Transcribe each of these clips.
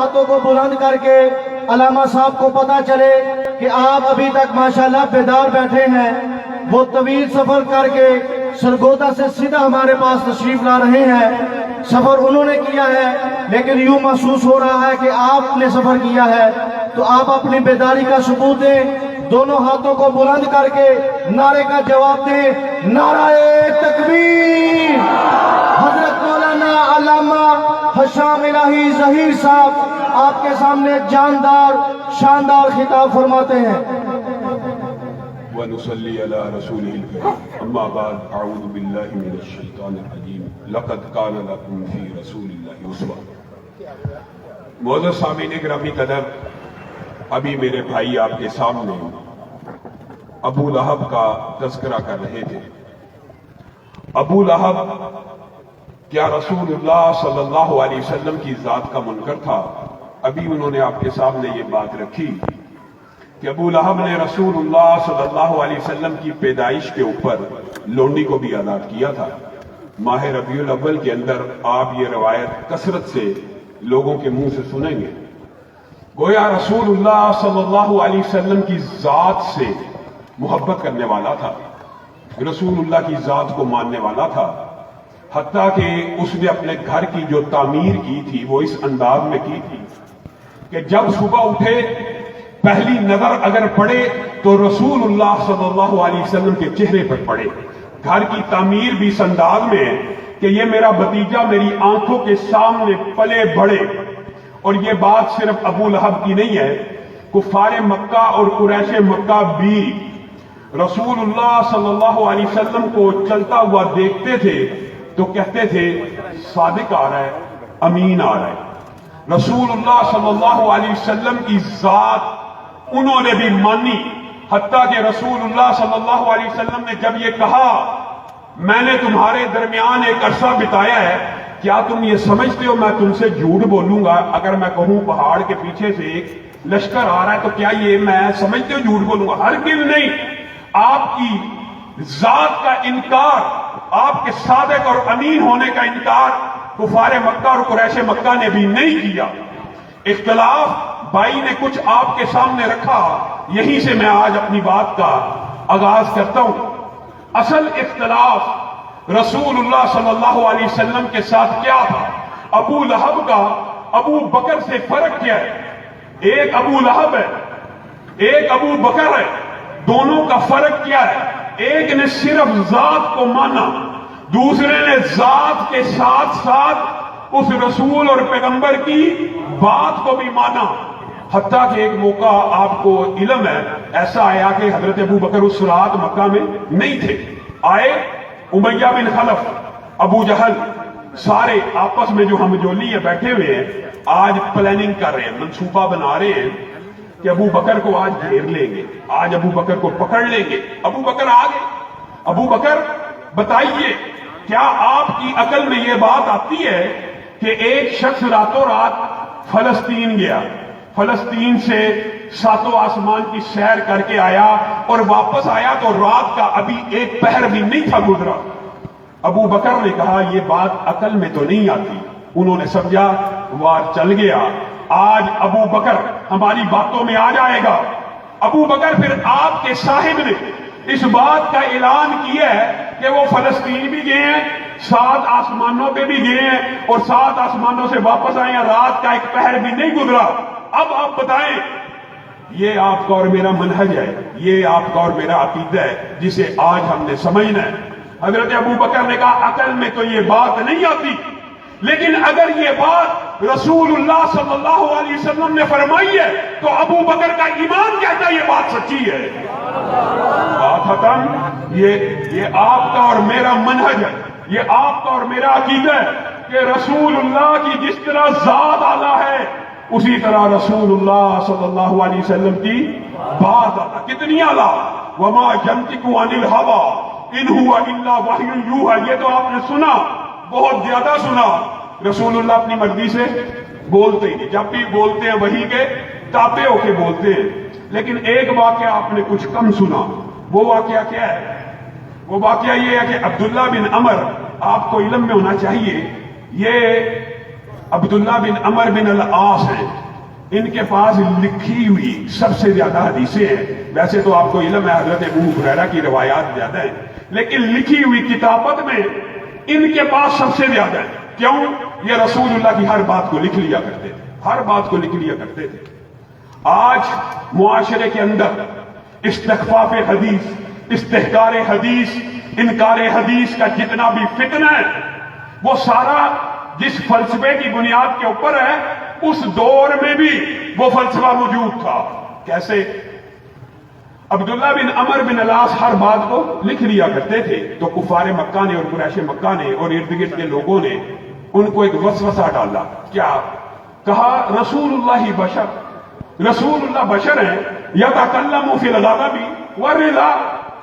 ہاتھوں کو بلند کر کے علامہ صاحب کو پتا چلے کہ آپ ابھی تک ماشاءاللہ بیدار بیٹھے ہیں. وہ طویل سفر کر کے سرگودا سے سیدھا ہمارے پاس تشریف لا رہے ہیں. سفر انہوں نے کیا ہے لیکن یوں محسوس ہو رہا ہے کہ آپ نے سفر کیا ہے. تو آپ اپنی بیداری کا ثبوت دیں. دونوں ہاتھوں کو بلند کر کے نعرے کا جواب دیں. نعرہ تکبیر. حضرت مولانا علامہ حشام الہی ظہیر صاحب آپ کے سامنے جاندار شاندار خطاب فرماتے ہیں. ونصلي على رسوله الكريم اما بعد اعوذ بالله من الشيطان الرجيم لقد كان لكم في رسول الله اسوة. معزز سامعین گرامی قدر، ابھی میرے بھائی آپ کے سامنے ابو لہب کا تذکرہ کر رہے تھے. ابو لہب کیا رسول اللہ صلی اللہ علیہ وسلم کی ذات کا منکر تھا؟ ابھی انہوں نے آپ کے سامنے یہ بات رکھی کہ ابو لہب نے رسول اللہ صلی اللہ علیہ وسلم کی پیدائش کے اوپر لونڈی کو بھی آزاد کیا تھا. ماہ ربیع الاول کے اندر آپ یہ روایت کثرت سے لوگوں کے منہ سے سنیں گے. گویا رسول اللہ صلی اللہ علیہ وسلم کی ذات سے محبت کرنے والا تھا، رسول اللہ کی ذات کو ماننے والا تھا. حتیٰ کہ اس نے اپنے گھر کی جو تعمیر کی تھی وہ اس انداز میں کی تھی کہ جب صبح اٹھے پہلی نظر اگر پڑے تو رسول اللہ صلی اللہ علیہ وسلم کے چہرے پر پڑے. گھر کی تعمیر بھی اس انداز میں ہے کہ یہ میرا بھتیجا میری آنکھوں کے سامنے پلے بڑھے. اور یہ بات صرف ابو لہب کی نہیں ہے، کفار مکہ اور قریش مکہ بھی رسول اللہ صلی اللہ علیہ وسلم کو چلتا ہوا دیکھتے تھے تو کہتے تھے صادق آ رہا ہے، امین آ رہا ہے. رسول اللہ صلی اللہ علیہ وسلم کی ذات انہوں نے بھی مانی. حتیٰ کہ رسول اللہ صلی اللہ علیہ وسلم نے جب یہ کہا میں نے تمہارے درمیان ایک عرصہ بتایا ہے، کیا تم یہ سمجھتے ہو میں تم سے جھوٹ بولوں گا؟ اگر میں کہوں پہاڑ کے پیچھے سے ایک لشکر آ رہا ہے تو کیا یہ میں سمجھتے ہو جھوٹ بولوں گا؟ ہرگز نہیں. آپ کی ذات کا انکار، آپ کے صادق اور امین ہونے کا انکار کفار مکہ اور قریش مکہ نے بھی نہیں کیا. اختلاف بھائی نے کچھ آپ کے سامنے رکھا، یہیں سے میں آج اپنی بات کا آغاز کرتا ہوں. اصل اختلاف رسول اللہ صلی اللہ علیہ وسلم کے ساتھ کیا تھا؟ ابو لہب کا ابو بکر سے فرق کیا ہے؟ ایک ابو لہب ہے، ایک ابو بکر ہے. دونوں کا فرق کیا ہے؟ ایک نے صرف ذات کو مانا، دوسرے نے ذات کے ساتھ ساتھ اس رسول اور پیغمبر کی بات کو بھی مانا. حتیٰ کہ ایک موقع آپ کو علم ہے ایسا آیا کہ حضرت ابو بکر اس رات مکہ میں نہیں تھے. آئے امیہ بن خلف، ابو جہل، سارے آپس میں جو ہم جولی ہیں بیٹھے ہوئے ہیں، آج پلاننگ کر رہے ہیں، منصوبہ بنا رہے ہیں کہ ابو بکر کو آج گھیر لیں گے، آج ابو بکر کو پکڑ لیں گے. ابو بکر آ گئے. ابو بکر بتائیے کیا آپ کی عقل میں یہ بات آتی ہے کہ ایک شخص راتوں رات فلسطین گیا، فلسطین سے ساتوں آسمان کی سیر کر کے آیا اور واپس آیا تو رات کا ابھی ایک پہر بھی نہیں تھا گزرا؟ ابو بکر نے کہا یہ بات عقل میں تو نہیں آتی. انہوں نے سمجھا وار چل گیا، آج ابو بکر ہماری باتوں میں آ جائے گا. ابو بکر پھر آپ کے صاحب نے اس بات کا اعلان کیا ہے کہ وہ فلسطین بھی گئے ہیں، 7 آسمانوں پہ بھی گئے ہیں اور 7 آسمانوں سے واپس آئے ہیں، رات کا ایک پہر بھی نہیں گزرا. اب آپ بتائیں، یہ آپ کا اور میرا منہج ہے، یہ آپ کا اور میرا عقیدہ ہے جسے آج ہم نے سمجھنا ہے. حضرت ابو بکر نے کہا عقل میں تو یہ بات نہیں آتی، لیکن اگر یہ بات رسول اللہ صلی اللہ علیہ وسلم نے فرمائی ہے تو ابو بکر کا ایمان کہتا ہے یہ بات سچی ہے. بات ختم. یہ آپ کا اور میرا منہج ہے، یہ آپ کا اور میرا عقیدہ ہے کہ رسول اللہ کی جس طرح ذات اعلیٰ ہے اسی طرح رسول اللہ صلی اللہ علیہ وسلم کی بات اعلیٰ. کتنی اعلیٰ؟ وما ينطق عن الهوى ان هو الا وحی یوحی. یہ تو آپ نے سنا، بہت زیادہ سنا. رسول اللہ اپنی مرضی سے بولتے ہی، جب بھی بولتے ہیں وحی کے تابع ہو کے بولتے ہیں. لیکن ایک واقعہ آپ نے کچھ کم سنا. وہ واقعہ کیا ہے؟ وہ واقعہ یہ ہے کہ عبداللہ بن عمر، آپ کو علم میں ہونا چاہیے، یہ عبداللہ بن عمر بن العاص ہیں، ان کے پاس لکھی ہوئی سب سے زیادہ حدیثیں ہیں. ویسے تو آپ کو علم ہے حضرت ابو ہریرہ کی روایات زیادہ ہیں، لیکن لکھی ہوئی کتابت میں ان کے پاس سب سے زیادہ ہے. کیوں؟ یہ رسول اللہ کی ہر بات کو لکھ لیا کرتے تھے، ہر بات کو لکھ لیا کرتے تھے. آج معاشرے کے اندر استخفاف حدیث، استحکار حدیث، انکار حدیث کا جتنا بھی فتنہ ہے، وہ سارا جس فلسفے کی بنیاد کے اوپر ہے، اس دور میں بھی وہ فلسفہ موجود تھا. کیسے؟ عبداللہ بن عمر بن العاص ہر بات کو لکھ لیا کرتے تھے، تو کفار مکہ نے اور قریش مکہ نے اور ارد گرد کے لوگوں نے ان کو ایک وسوسہ ڈالا. کیا کہا؟ رسول اللہ بشر، رسول اللہ بشر ہیں، یتکلم فی الغضب والرضا،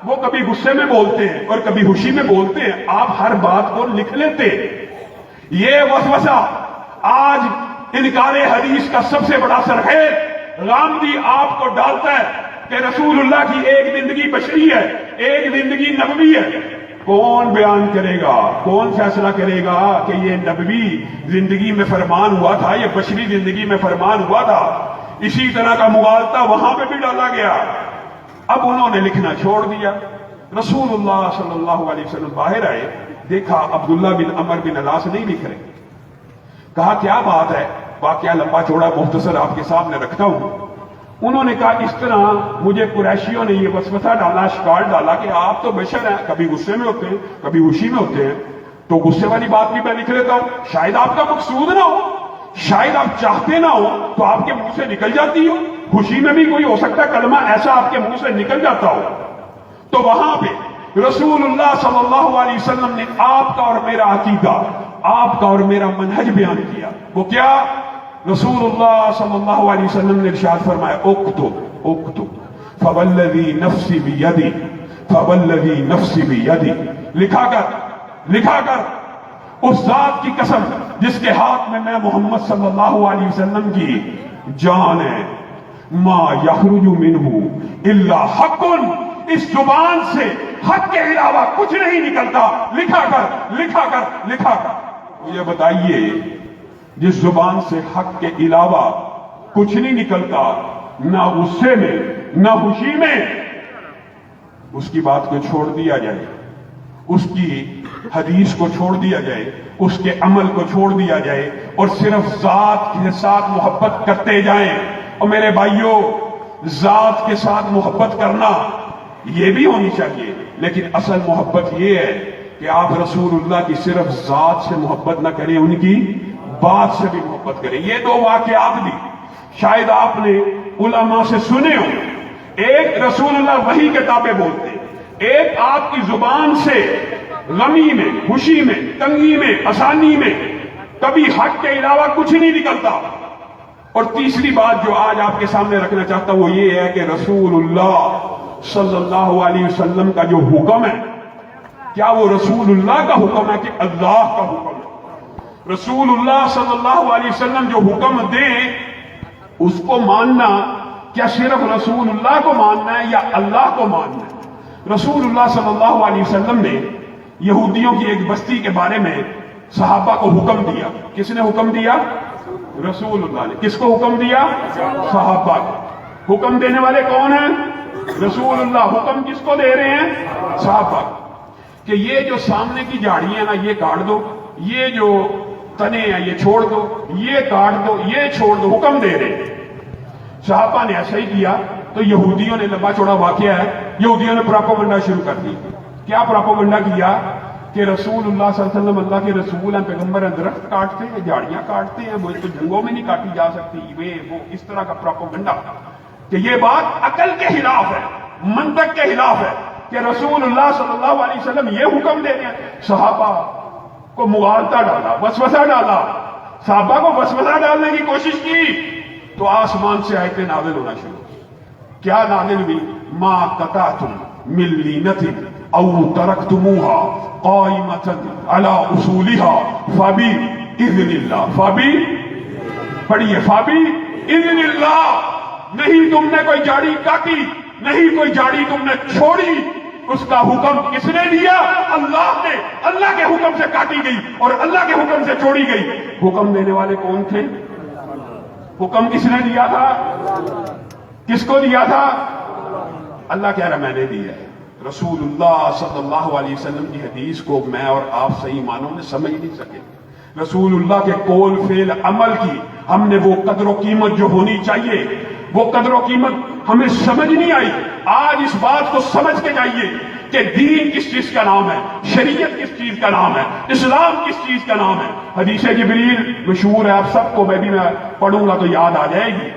وہ کبھی غصے میں بولتے ہیں اور کبھی خوشی میں بولتے ہیں، آپ ہر بات کو لکھ لیتے. یہ وسوسہ آج انکار حدیث کا سب سے بڑا سرخیز غامدی آپ کو ڈالتا ہے کہ رسول اللہ کی ایک زندگی بشری ہے، ایک زندگی نبوی ہے. کون بیان کرے گا، کون فیصلہ کرے گا کہ یہ نبوی زندگی میں فرمان ہوا تھا، یہ بشری زندگی میں فرمان ہوا تھا؟ اسی طرح کا مغالطہ وہاں پہ بھی ڈالا گیا. اب انہوں نے لکھنا چھوڑ دیا. رسول اللہ صلی اللہ علیہ وسلم باہر آئے، دیکھا عبداللہ بن عمر بن العاص نہیں لکھ رہے. کہا کیا بات ہے؟ واقعہ لمبا چوڑا مختصر آپ کے سامنے رکھتا ہوں. انہوں نے کہا اس طرح مجھے قریشیوں نے یہ وسوسہ ڈالا، شکار ڈالا کہ آپ تو بشر ہیں، کبھی غصے میں ہوتے ہیں کبھی خوشی میں ہوتے ہیں، تو غصے والی بات بھی میں لکھ لیتا ہوں. شاید آپ کا مقصود نہ ہو، شاید آپ چاہتے نہ ہو تو آپ کے منہ سے نکل جاتی ہو. خوشی میں بھی کوئی ہو سکتا ہے کلمہ ایسا آپ کے منہ سے نکل جاتا ہو. تو وہاں پہ رسول اللہ صلی اللہ علیہ وسلم نے آپ کا اور میرا عقیدہ، آپ کا اور میرا منہج بیان کیا. وہ کیا؟ رسول اللہ صلی اللہ علیہ وسلم نے ارشاد فرمایا اکتب اکتب فوالذی نفسی بیدی فوالذی نفسی بیدی، لکھا کر اس ذات کی قسم جس کے ہاتھ میں محمد صلی اللہ علیہ وسلم کی جان ہے، ما یخرج منہ الا حق، اس زبان سے حق کے علاوہ کچھ نہیں نکلتا. لکھا کر. مجھے بتائیے جس زبان سے حق کے علاوہ کچھ نہیں نکلتا، نہ غصے میں نہ خوشی میں، اس کی بات کو چھوڑ دیا جائے، اس کی حدیث کو چھوڑ دیا جائے، اس کے عمل کو چھوڑ دیا جائے اور صرف ذات کے ساتھ محبت کرتے جائیں. اور میرے بھائیوں، ذات کے ساتھ محبت کرنا یہ بھی ہونی چاہیے، لیکن اصل محبت یہ ہے کہ آپ رسول اللہ کی صرف ذات سے محبت نہ کریں، ان کی بات سے بھی محبت کریں. یہ دو واقعات بھی شاید آپ نے علماء سے سنے ہوں. ایک رسول اللہ وحی کے تابع بولتے ہیں، ایک آپ کی زبان سے غمی میں، خوشی میں، تنگی میں، آسانی میں کبھی حق کے علاوہ کچھ نہیں نکلتا. اور تیسری بات جو آج آپ کے سامنے رکھنا چاہتا ہوں وہ یہ ہے کہ رسول اللہ صلی اللہ علیہ وسلم کا جو حکم ہے، کیا وہ رسول اللہ کا حکم ہے کہ اللہ کا حکم ہے؟ رسول اللہ صلی اللہ علیہ وسلم جو حکم دیں اس کو ماننا، کیا صرف رسول اللہ کو ماننا ہے یا اللہ کو ماننا ہے؟ رسول اللہ صلی اللہ علیہ وسلم نے یہودیوں کی ایک بستی کے بارے میں صحابہ کو حکم دیا. کس نے حکم دیا؟ رسول اللہ نے. کس کو حکم دیا؟ صحابہ کو. حکم دینے والے کون ہیں؟ رسول اللہ. حکم کس کو دے رہے ہیں؟ صحابہ. کہ یہ جو سامنے کی جھاڑی ہے نا یہ کاٹ دو، یہ جو تنے ہیں یہ چھوڑ دو، یہ کاٹ دو، یہ چھوڑ دو، حکم دے رہے ہیں. صحابہ نے ایسا ہی کیا. تو یہودیوں نے، لمبا چوڑا واقعہ ہے، یہودیوں نے پراپوگنڈا شروع کر دی. کیا پراپوگنڈا کیا؟ کہ رسول اللہ صلی اللہ علیہ وسلم اللہ کے رسول ہیں، پیغمبر ہیں، درخت کاٹتے ہیں، جھاڑیاں کاٹتے ہیں، وہ تو جنگوں میں نہیں کاٹی جا سکتی، وہ اس طرح کا پراپوگنڈا. کہ یہ بات عقل کے خلاف ہے، منطق کے خلاف ہے کہ رسول اللہ صلی اللہ علیہ وسلم یہ حکم دے رہے ہیں. صحابہ کو مغالطہ ڈالا، وسوسہ ڈالا، صحابہ کو وسوسہ ڈالنے کی کوشش کی تو آسمان سے آیتیں نازل ہونا شروع. کیا نازل ہوئی؟ ما قطعتم من لینۃ او ترکتموها قائمۃ علی اصولها فباذن اللہ. پڑھیے، فباذن اللہ. نہیں تم نے کوئی جاڑی کاٹی، نہیں کوئی جاڑی تم نے چھوڑی، اس کا حکم کس نے دیا؟ اللہ نے. اللہ کے حکم سے کاٹی گئی اور اللہ کے حکم سے چھوڑی گئی. حکم دینے والے کون تھے؟ حکم کس نے دیا تھا؟ کس کو دیا تھا؟ اللہ کہہ رہا میں نے دیا ہے. رسول اللہ صلی اللہ علیہ وسلم کی حدیث کو میں اور آپ صحیح معنوں میں سمجھ نہیں سکے. رسول اللہ کے قول فعل عمل کی ہم نے وہ قدر و قیمت جو ہونی چاہیے وہ قدر و قیمت ہمیں سمجھ نہیں آئی. آج اس بات کو سمجھ کے جائیے کہ دین کس چیز کا نام ہے, شریعت کس چیز کا نام ہے, اسلام کس چیز کا نام ہے. حدیث جبریل مشہور ہے, آپ سب کو میں پڑھوں گا تو یاد آ جائے گی.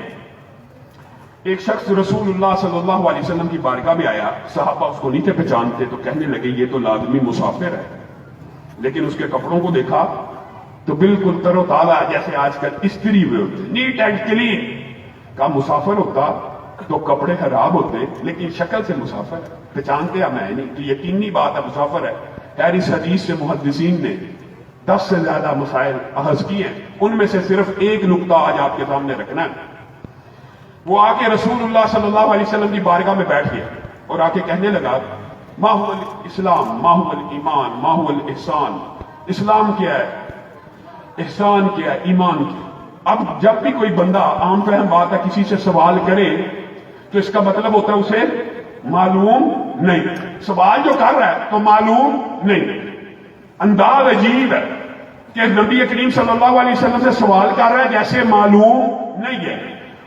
ایک شخص رسول اللہ صلی اللہ علیہ وسلم کی بارگاہ میں آیا, صحابہ اس کو نہیں تھے پہچانتے تو کہنے لگے یہ تو لازمی مسافر ہے. لیکن اس کے کپڑوں کو دیکھا تو بالکل تر و تازہ جیسے آج کل استری ہوئے ہوتے, نیٹ اینڈ کلین. کا مسافر ہوتا تو کپڑے خراب ہوتے, لیکن شکل سے مسافر ہے, پہچانتے ہیں میں نہیں, تو یقینی بات ہے مسافر ہے. خیر اس حدیث سے محدثین نے 10 سے زیادہ مسائل اخذ کیے ہیں, ان میں سے صرف ایک نقطہ آج آپ کے سامنے رکھنا ہے. وہ آ کے رسول اللہ صلی اللہ علیہ وسلم کی بارگاہ میں بیٹھ گیا اور آ کے کہنے لگا ما هو الاسلام, ما هو الایمان, ما هو الاحسان. اسلام کیا ہے, احسان کیا ہے, ایمان کیا ہے. اب جب بھی کوئی بندہ, عام فہم بات ہے, کسی سے سوال کرے تو اس کا مطلب ہوتا ہے اسے معلوم نہیں. سوال جو کر رہا ہے تو معلوم نہیں. انداز عجیب ہے کہ نبی کریم صلی اللہ علیہ وسلم سے سوال کر رہا ہے جیسے معلوم نہیں ہے.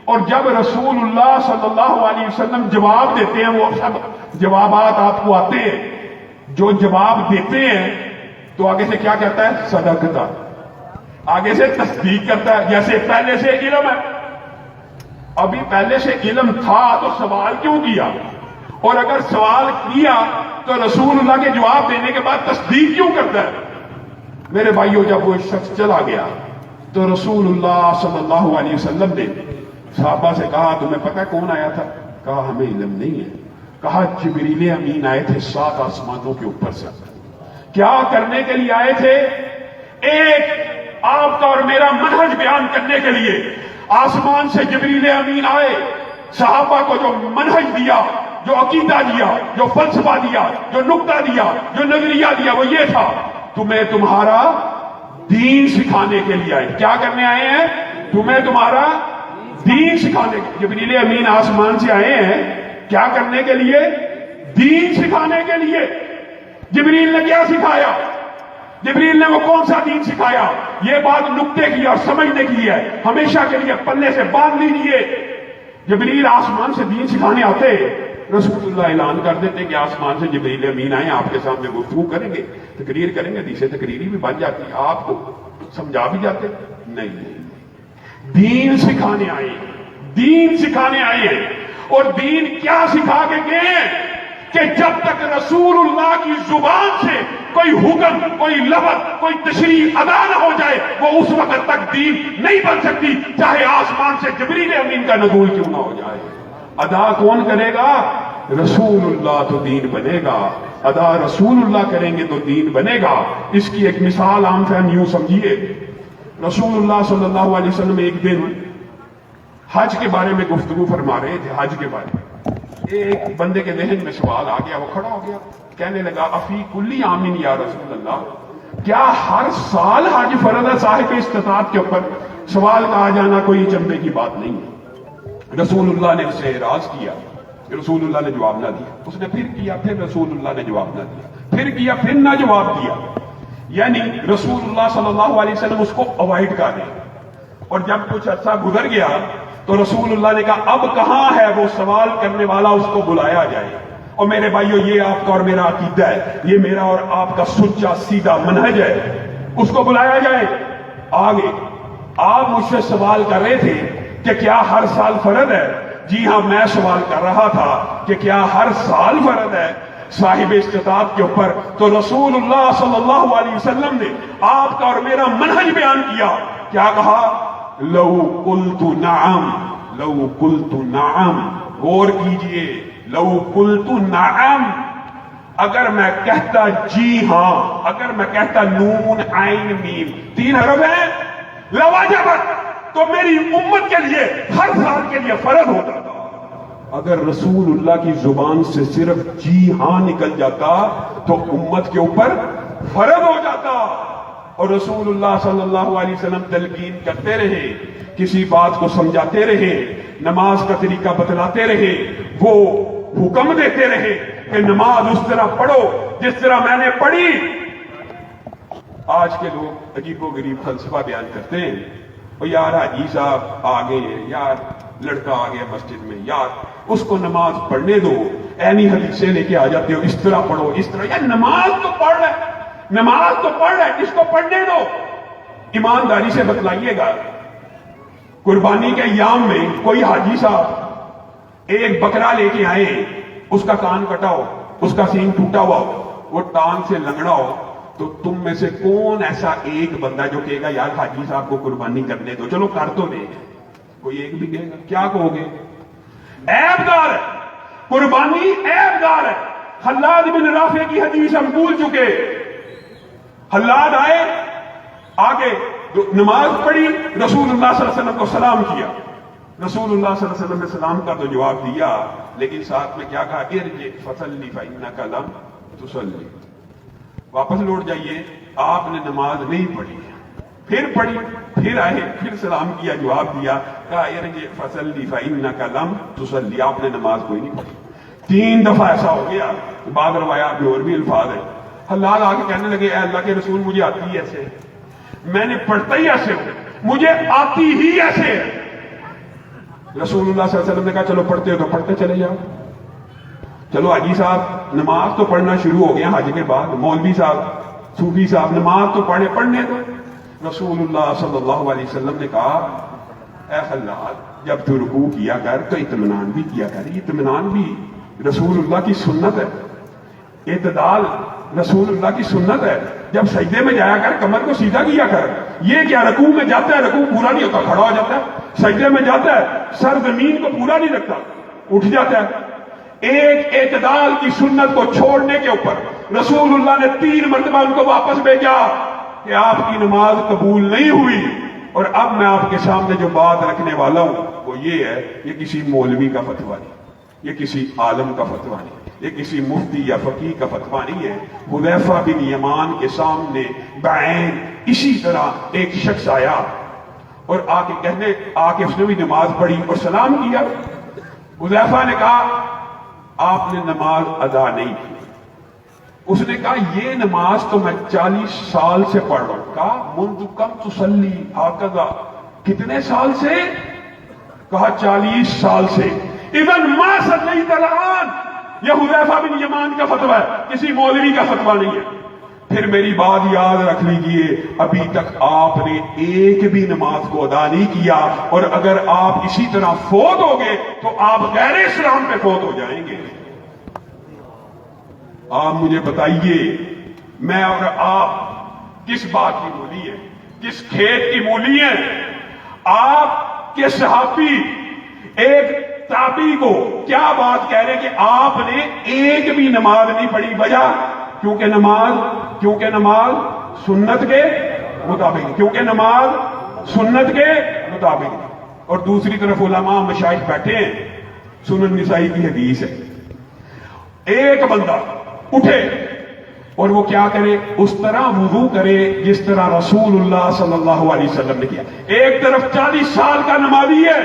اور جب رسول اللہ صلی اللہ علیہ وسلم جواب دیتے ہیں, وہ سب جوابات آپ کو آتے ہیں, جو جواب دیتے ہیں تو آگے سے کیا کہتا ہے؟ صدقتا. آگے سے تصدیق کرتا ہے جیسے پہلے سے علم ہے. ابھی پہلے سے علم تھا تو سوال کیوں کیا؟ اور اگر سوال کیا تو رسول اللہ کے جواب دینے کے بعد تصدیق کیوں کرتا ہے؟ میرے بھائیوں, جب وہ شخص چلا گیا تو رسول اللہ صلی اللہ علیہ وسلم نے صحابہ سے کہا تمہیں پتہ کون آیا تھا؟ کہا ہمیں علم نہیں ہے. کہا جبریل امین آئے تھے 7 آسمانوں کے اوپر سے. کیا کرنے کے لیے آئے تھے؟ ایک آپ کا اور میرا منہج بیان کرنے کے لیے. آسمان سے جبریل امین آئے, صحابہ کو جو منہج دیا, جو عقیدہ دیا, جو فلسفہ دیا, جو نقطہ دیا, جو نظریہ دیا, وہ یہ تھا تمہیں تمہارا دین سکھانے کے لیے آئے. کیا کرنے آئے ہیں؟ تمہیں تمہارا دین سکھانے. جبریل امین آسمان سے آئے ہیں کیا کرنے کے لیے؟ دین سکھانے کے لیے. جبریل نے کیا سکھایا؟ جبریل نے وہ کون سا دین سکھایا؟ یہ بات نقطے کی اور سمجھنے کی ہے, ہمیشہ کے لیے پلے سے باندھ لیجیے. جبریل آسمان سے دین سکھانے آتے, رسول اللہ اعلان کر دیتے کہ آسمان سے جبریل امین آئے, آپ کے سامنے گفتگو کریں گے, تقریر کریں گے. حدیث تقریری بھی بن جاتی, آپ کو سمجھا بھی جاتے. نہیں, دین سکھانے آئے, دین سکھانے آئے ہیں. اور دین کیا سکھا کے گئے کہ جب تک رسول اللہ کی زبان سے کوئی حکم, کوئی لفظ, کوئی تشریح ادا نہ ہو جائے وہ اس وقت تک دین نہیں بن سکتی, چاہے آسمان سے جبریل امین کا نزول کیوں نہ ہو جائے. ادا کون کرے گا؟ رسول اللہ تو دین بنے گا. ادا رسول اللہ کریں گے تو دین بنے گا. اس کی ایک مثال عام فہم یوں سمجھیے. رسول اللہ صلی اللہ علیہ وسلم ایک دن حج کے بارے میں گفتگو فرما رہے تھے. حج کے بارے میں ایک بندے کے ذہن میں سوال آ گیا, وہ کھڑا ہو گیا, کہنے لگا افی کلی آمین یا رسول اللہ, کیا ہر سال حج فرض ہے صاحب استطاعت کے اوپر؟ سوال کا آ جانا کوئی چمبے کی بات نہیں ہے. رسول اللہ نے اسے اعراض کیا, رسول اللہ نے جواب نہ دیا. اس نے پھر کیا, پھر رسول اللہ نے جواب نہ دیا, پھر کیا, پھر نہ جواب دیا. یعنی رسول اللہ صلی اللہ علیہ وسلم اس کو اوائڈ کر رہے. اور جب کچھ عرصہ گزر گیا تو رسول اللہ نے کہا اب کہاں ہے وہ سوال کرنے والا, اس کو بلایا جائے. اور میرے بھائیو, یہ آپ کا اور میرا عقیدہ ہے, یہ میرا اور آپ کا سچا سیدھا منہج ہے. اس کو بلایا جائے. آگے آپ مجھ سے سوال کر رہے تھے کہ کیا ہر سال فرض ہے؟ جی ہاں, میں سوال کر رہا تھا کہ کیا ہر سال فرض ہے صاحب استطاعت کے اوپر؟ تو رسول اللہ صلی اللہ علیہ وسلم نے آپ کا اور میرا منہج بیان کیا. کیا کہا؟ لو قلت نعم, لو قلت نعم. غور کیجئے, لو قلت نعم, اگر میں کہتا جی ہاں, اگر میں کہتا نون عین میم 3 حرف ہیں, لواجبت, تو میری امت کے لیے ہر سال کے لیے فرض ہوتا تھا. اگر رسول اللہ کی زبان سے صرف جی ہاں نکل جاتا تو امت کے اوپر فرض ہو جاتا. اور رسول اللہ صلی اللہ علیہ وسلم تلقین کرتے رہے, کسی بات کو سمجھاتے رہے, نماز کا طریقہ بتلاتے رہے, وہ حکم دیتے رہے کہ نماز اس طرح پڑھو جس طرح میں نے پڑھی. آج کے لوگ عجیب و غریب فلسفہ بیان کرتے ہیں, اور یار حاجی صاحب آ گئے ہیں, یار لڑکا آ گیا مسجد میں, یار اس کو نماز پڑھنے دو, اینی حدیثیں لے کے آ جاتے ہو, اس طرح پڑھو اس طرح. یار نماز تو پڑھ رہا ہے, نماز تو پڑھ رہا ہے, اس کو پڑھنے دو. ایمانداری سے بتلائیے گا, قربانی کے ایام میں کوئی حاجی صاحب ایک بکرا لے کے آئے, اس کا کان کٹا ہو, اس کا سینگ ٹوٹا ہوا ہو, وہ ٹانگ سے لنگڑا ہو, تو تم میں سے کون ایسا ایک بندہ جو کہے گا یار حاجی صاحب کو قربانی کرنے دو, چلو کر تو دے؟ کوئی ایک بھی کہے گا؟ کیا کہو گے؟ عیب دار ہے قربانی, عیب دار ہے. حلاد بن رافع کی حدیث ہم بھول چکے. حلاد آئے, آگے نماز پڑھی, رسول اللہ صلی اللہ علیہ وسلم کو سلام کیا. رسول اللہ صلی اللہ علیہ وسلم نے سلام کا تو جواب دیا, لیکن ساتھ میں کیا کہا؟ ارجع فصلی فإنک لم تصلی, واپس لوٹ جائیے, آپ نے نماز نہیں پڑھی. پھر پڑھی, پھر آئے, پھر سلام کیا, جواب دیا, کہا ارجع فصلی فإنک لم تصلی, آپ نے نماز کوئی نہیں پڑھی. 3 دفعہ ایسا ہو گیا. بعض روایات میں اور بھی الفاظ ہیں. حلال آ کے کہنے لگے اے اللہ کے رسول مجھے آتی ہی ایسے, میں نے پڑھتا ہی ایسے ہوں, مجھے آتی ہی ایسے ہے. رسول اللہ صلی اللہ علیہ وسلم نے کہا چلو پڑھتے ہو تو پڑھتے چلے جاؤ. چلو حاجی صاحب نماز تو پڑھنا شروع ہو گیا حج کے بعد, مولوی صاحب صوفی صاحب نماز تو پڑھنے دو. رسول اللہ صلی اللہ علیہ وسلم نے کہا اے حلال جب تو رکوع کیا کر تو اطمینان بھی کیا کر. اطمینان بھی رسول اللہ کی سنت ہے, اعتدال رسول اللہ کی سنت ہے. جب سجدے میں جایا کر کمر کو سیدھا کیا کر. یہ کیا رکوع میں جاتا ہے رکوع پورا نہیں ہوتا, کھڑا ہو جاتا ہے. سجدے میں جاتا ہے سر زمین کو پورا نہیں رکھتا, اٹھ جاتا ہے. ایک اعتدال کی سنت کو چھوڑنے کے اوپر رسول اللہ نے 3 مرتبہ ان کو واپس بھیجا کہ آپ کی نماز قبول نہیں ہوئی. اور اب میں آپ کے سامنے جو بات رکھنے والا ہوں وہ یہ ہے, یہ کسی مولوی کا فتویٰ نہیں, یہ کسی عالم کا فتویٰ نہیں, یہ کسی مفتی یا فقیہ کا فتویٰ نہیں ہے. حذیفہ بن یمان کے سامنے بعین اسی طرح ایک شخص آیا اور آ کے اس نے بھی نماز پڑھی اور سلام کیا. حذیفہ نے کہا آپ نے نماز ادا نہیں کی. اس نے کہا یہ نماز تو میں 40 سال سے پڑھ رہا ہوں. کہا منذ کم تصلی ہکذا, کتنے سال سے؟ کہا 40 سال سے. اذن ما صلیت الان, یہ حذیفہ بن یمان کا فتویٰ ہے, کسی مولوی کا فتویٰ نہیں ہے. پھر میری بات یاد رکھ لیجئے, ابھی تک آپ نے ایک بھی نماز کو ادا نہیں کیا, اور اگر آپ اسی طرح فوت ہو گئے تو آپ غیر اسلام پہ فوت ہو جائیں گے. آپ مجھے بتائیے میں اور آپ کس بات کی مولی ہے, کس کھیت کی مولی ہے؟ آپ کے صحابی ایک تابعی کو کیا بات کہہ رہے کہ آپ نے ایک بھی نماز نہیں پڑھی. وجہ کیونکہ نماز سنت کے مطابق, کیونکہ نماز سنت کے مطابق. اور دوسری طرف علماء مشائخ بیٹھے ہیں, سنن نسائی کی حدیث ہے, ایک بندہ اٹھے اور وہ کیا کرے, اس طرح وضو کرے جس طرح رسول اللہ صلی اللہ علیہ وسلم نے کیا. ایک طرف 40 سال کا نمازی ہے,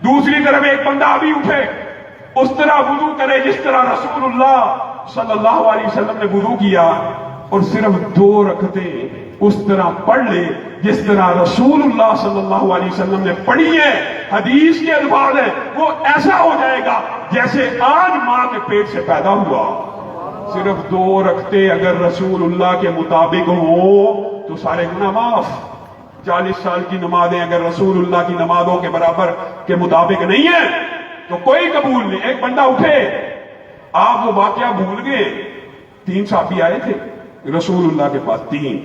دوسری طرف ایک بندہ ابھی اٹھے, اس طرح وضو کرے جس طرح رسول اللہ صلی اللہ علیہ وسلم نے وضو کیا, اور صرف 2 رکعتیں اس طرح پڑھ لے جس طرح رسول اللہ صلی اللہ علیہ وسلم نے پڑھی ہے. حدیث کے الفاظ ہیں وہ ایسا ہو جائے گا جیسے آج ماں کے پیٹ سے پیدا ہوا. صرف 2 رکعتیں اگر رسول اللہ کے مطابق ہوں تو سارے گناہ معاف. 40 سال کی نمازیں اگر رسول اللہ کی نمازوں کے برابر کے مطابق نہیں ہیں تو کوئی قبول نہیں. ایک بندہ اٹھے, آپ وہ واقعہ بھول گئے, 3 صحابی آئے تھے رسول اللہ کے پاس, 3,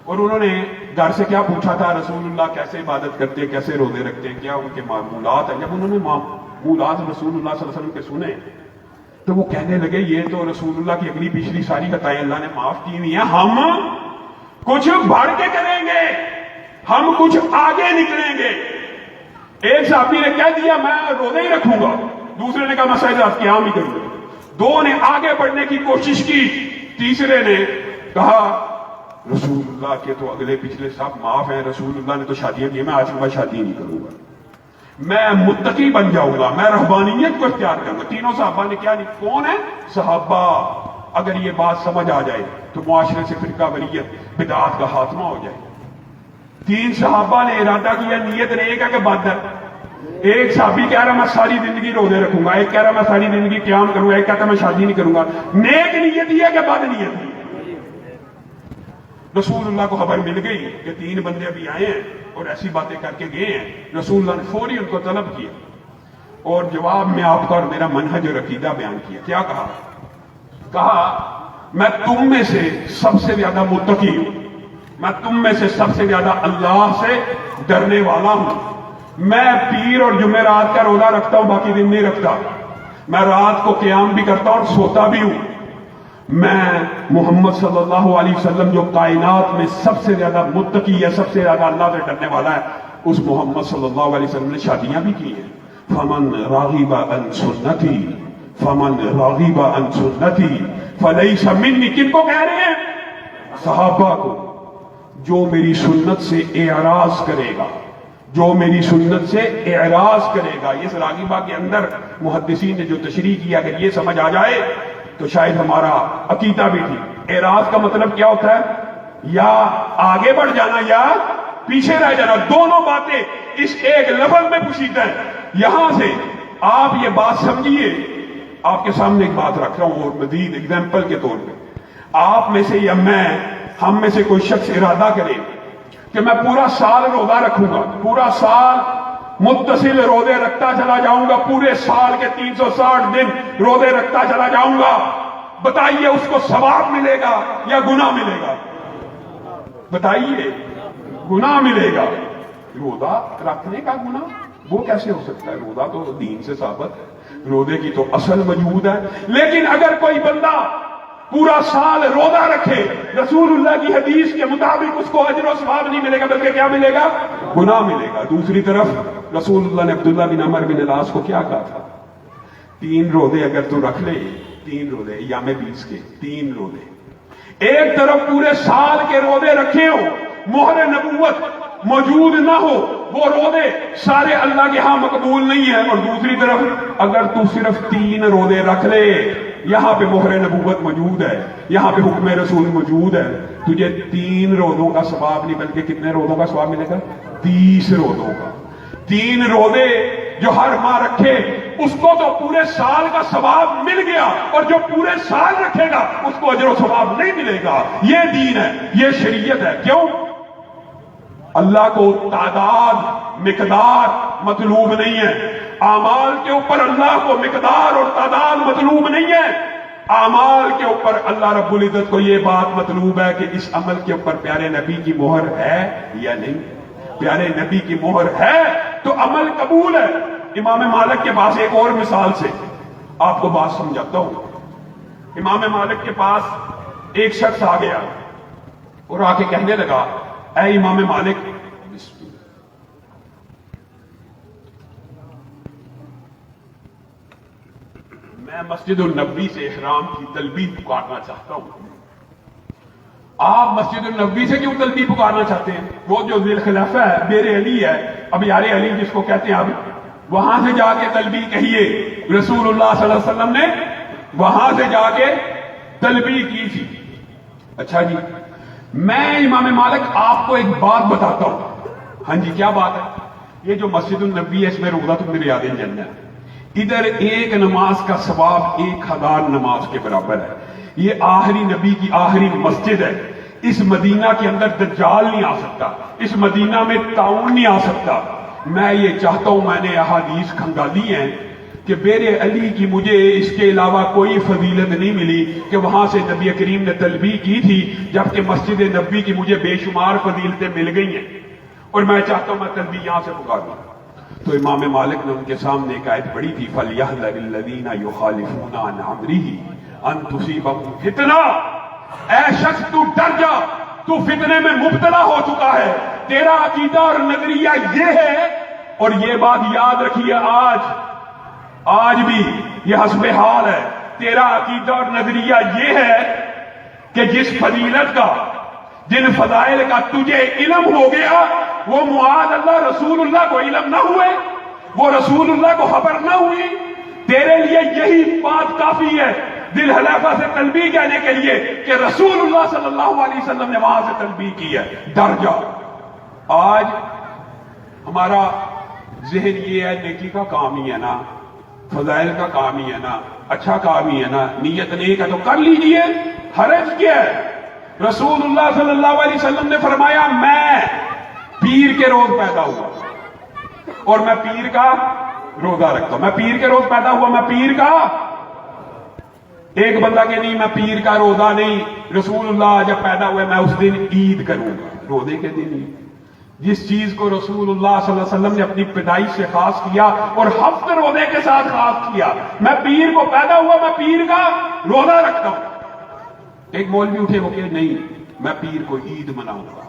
اور انہوں نے گھر سے کیا پوچھا تھا, رسول اللہ کیسے عبادت کرتے ہیں, کیسے روزے رکھتے ہیں, کیا ان کے معمولات ہیں. جب انہوں نے معمولات رسول اللہ صلی اللہ علیہ وسلم کے سنے تو وہ کہنے لگے یہ تو رسول اللہ کی اگلی پچھلی ساری خطائیں اللہ نے معاف کی ہوئی ہیں, ہم کچھ بڑھ کے کریں گے, ہم کچھ آگے نکلیں گے. ایک صحابی نے کہہ دیا میں روزے ہی رکھوں گا، دوسرے نے کہا میں ساری رات قیام ہی کروں گا، دو نے آگے بڑھنے کی کوشش کی، تیسرے نے کہا رسول اللہ کے تو اگلے پچھلے سب معاف ہیں، رسول اللہ نے تو شادیاں کی، میں آج کے بعد شادی نہیں کروں گا، میں متقی بن جاؤں گا، میں رہبانیت کو اختیار کروں گا۔ تینوں صحابہ نے کیا نہیں، کون ہے صحابہ، اگر یہ بات سمجھ آ جائے تو معاشرے سے فرقہ واریت بدعات کا خاتمہ ہو جائے۔ تین صحابہ نے ارادہ کیا، نیت ایک ہے کہ بد ہے، ایک صحابی کہہ رہا میں ساری زندگی روزے رکھوں گا، ایک کہہ رہا میں ساری زندگی قیام کروں گا، ایک کہتا میں شادی نہیں کروں گا، نیک نیت ہی ہے کہ بد نیت ہے؟ رسول اللہ کو خبر مل گئی کہ تین بندے ابھی آئے ہیں اور ایسی باتیں کر کے گئے ہیں، رسول اللہ نے فوری ان کو طلب کیا اور جواب میں آپ کا اور میرا منہج اور عقیدہ بیان کیا۔ کیا کہا؟ کہا میں تم میں سے سب سے زیادہ متقی ہوں، میں تم میں سے سب سے زیادہ اللہ سے ڈرنے والا ہوں، میں پیر اور جمعرات کا روزہ رکھتا ہوں، باقی دن نہیں رکھتا، میں رات کو قیام بھی کرتا ہوں اور سوتا بھی ہوں، میں محمد صلی اللہ علیہ وسلم جو کائنات میں سب سے زیادہ متقی ہے، سب سے زیادہ اللہ سے ڈرنے والا ہے، اس محمد صلی اللہ علیہ وسلم نے شادیاں بھی کی ہیں۔ فمن راغب عن سنتی فمن راغب عن سنتی فلیس منی، کن کو کہہ رہے ہیں؟ صحابہ کو۔ جو میری سنت سے اعراض کرے گا، جو میری سنت سے اعراض کرے گا، اس راغبہ کے اندر محدثین نے جو تشریح کیا کہ یہ سمجھ آ جائے تو شاید ہمارا عقیدہ بھی ٹھیک۔ اعراض کا مطلب کیا ہوتا ہے؟ یا آگے بڑھ جانا یا پیچھے رہ جانا، دونوں باتیں اس ایک لفظ میں پوشیدہ ہیں۔ یہاں سے آپ یہ بات سمجھیے، آپ کے سامنے ایک بات رکھ رہا ہوں اور مزید ایگزامپل کے طور پہ، آپ میں سے یا میں، ہم میں سے کوئی شخص ارادہ کرے کہ میں پورا سال روزہ رکھوں گا، پورا سال متصل روزے رکھتا چلا جاؤں گا، پورے سال کے 360 دن روزے رکھتا چلا جاؤں گا، بتائیے اس کو ثواب ملے گا یا گناہ ملے گا؟ بتائیے، گناہ ملے گا۔ روزہ رکھنے کا گناہ وہ کیسے ہو سکتا ہے؟ روزہ تو دین سے ثابت ہے، روزے کی تو اصل موجود ہے۔ لیکن اگر کوئی بندہ پورا سال روزہ رکھے، رسول اللہ کی حدیث کے مطابق اس کو اجر و ثواب نہیں ملے گا، بلکہ کیا ملے گا؟ گناہ ملے گا۔ دوسری طرف رسول اللہ نے عبداللہ بن عمر بن العاص کو کیا کہا تھا؟ 3 روزے اگر تو رکھ لے، 3 روزے ایام 20 کے 3 روزے، ایک طرف پورے سال کے روزے رکھے ہو، مہر نبوت موجود نہ ہو، وہ روزے سارے اللہ کے ہاں مقبول نہیں ہے، اور دوسری طرف اگر تو صرف 3 روزے رکھ لے، یہاں پہ مہر نبوت موجود ہے، یہاں پہ حکم رسول موجود ہے، تجھے 3 روزوں کا ثواب نہیں بلکہ کتنے روزوں کا ثواب ملے گا؟ 30 روزوں کا۔ 3 روزے جو ہر ماہ رکھے اس کو تو پورے سال کا ثواب مل گیا، اور جو پورے سال رکھے گا اس کو اجر و ثواب نہیں ملے گا۔ یہ دین ہے، یہ شریعت ہے۔ کیوں؟ اللہ کو تعداد مقدار مطلوب نہیں ہے، اعمال کے اوپر اللہ کو مقدار اور تعداد مطلوب نہیں ہے، اعمال کے اوپر اللہ رب العزت کو یہ بات مطلوب ہے کہ اس عمل کے اوپر پیارے نبی کی مہر ہے یا نہیں۔ پیارے نبی کی مہر ہے تو عمل قبول ہے۔ امام مالک کے پاس ایک اور مثال سے آپ کو بات سمجھاتا ہوں۔ امام مالک کے پاس ایک شخص آ گیا اور آ کے کہنے لگا، اے امام مالک، میں مسجد النبی سے احرام کی تلبیہ پکارنا چاہتا ہوں۔ آپ مسجد النبی سے کیوں تلبیہ پکارنا چاہتے ہیں؟ وہ جو ذی الخلافہ ہے، بیر علی ہے، اب یار علی جس کو کہتے ہیں، اب وہاں سے جا کے تلبیہ کہیے۔ رسول اللہ صلی اللہ علیہ وسلم نے وہاں سے جا کے تلبیہ کی تھی۔ اچھا جی، میں امام مالک آپ کو ایک بات بتاتا ہوں۔ ہاں جی، کیا بات ہے؟ یہ جو مسجد النبی ہے، اس میں روضۃ من ریاض الجنہ ہے، ادھر ایک نماز کا ثواب 1000 نماز کے برابر ہے۔ یہ آخری نبی کی آخری مسجد ہے، اس مدینہ کے اندر دجال نہیں آ سکتا، اس مدینہ میں طاعون نہیں آ سکتا۔ میں یہ چاہتا ہوں، میں نے احادیث کھنگالی ہیں کہ بیر علی کی مجھے اس کے علاوہ کوئی فضیلت نہیں ملی کہ وہاں سے نبی کریم نے تلبیہ کی تھی، جبکہ مسجد نبی کی مجھے بے شمار فضیلتیں مل گئی ہیں، اور میں چاہتا ہوں میں تلبیہ یہاں سے پکاروں۔ تو امام مالک نے ان کے سامنے ایک آیت پڑھی تھی، فَلْيَحْذَرِ الَّذِينَ يُخَالِفُونَ عَنْ أَمْرِهِ أَن تُصِيبَهُمْ فِتْنَةٌ۔ اے شخص تو ڈر جا، تو فتنے میں مبتلا ہو چکا ہے، تیرا عقیدہ اور نظریہ یہ ہے اور یہ بات یاد رکھیے، آج بھی یہ حسب حال ہے، تیرا عقیدہ اور نظریہ یہ ہے کہ جس فضیلت کا، جن فضائل کا تجھے علم ہو گیا، وہ معاذ اللہ رسول اللہ کو علم نہ ہوئے، وہ رسول اللہ کو خبر نہ ہوئی۔ تیرے لیے یہی بات کافی ہے دل حلیفہ سے تلبیہ کہنے کے لیے کہ رسول اللہ صلی اللہ علیہ وسلم نے وہاں سے تلبیہ کی ہے، ڈر جا۔ آج ہمارا ذہن یہ ہے، نیکی کا کام ہی ہے نا، فضائل کا کام ہی ہے نا، اچھا کام ہی ہے نا، نیت نیک ہے تو کر لیجئے، حرج کیا ہے؟ رسول اللہ صلی اللہ علیہ وسلم نے فرمایا میں پیر کے روز پیدا ہوا اور میں پیر کا روزہ رکھتا ہوں۔ میں پیر کے روز پیدا ہوا، میں پیر کا، ایک بندہ کہ نہیں میں پیر کا روزہ نہیں، رسول اللہ جب پیدا ہوئے میں اس دن عید کروں گا، روزے کے دن ہی۔ جس چیز کو رسول اللہ صلی اللہ علیہ وسلم نے اپنی پیدائش سے خاص کیا اور ہفت روزے کے ساتھ خاص کیا، میں پیر کو پیدا ہوا، میں پیر کا روزہ رکھتا ہوں۔ ایک مولوی اٹھے وہ کہ نہیں میں پیر کو عید مناؤں گا۔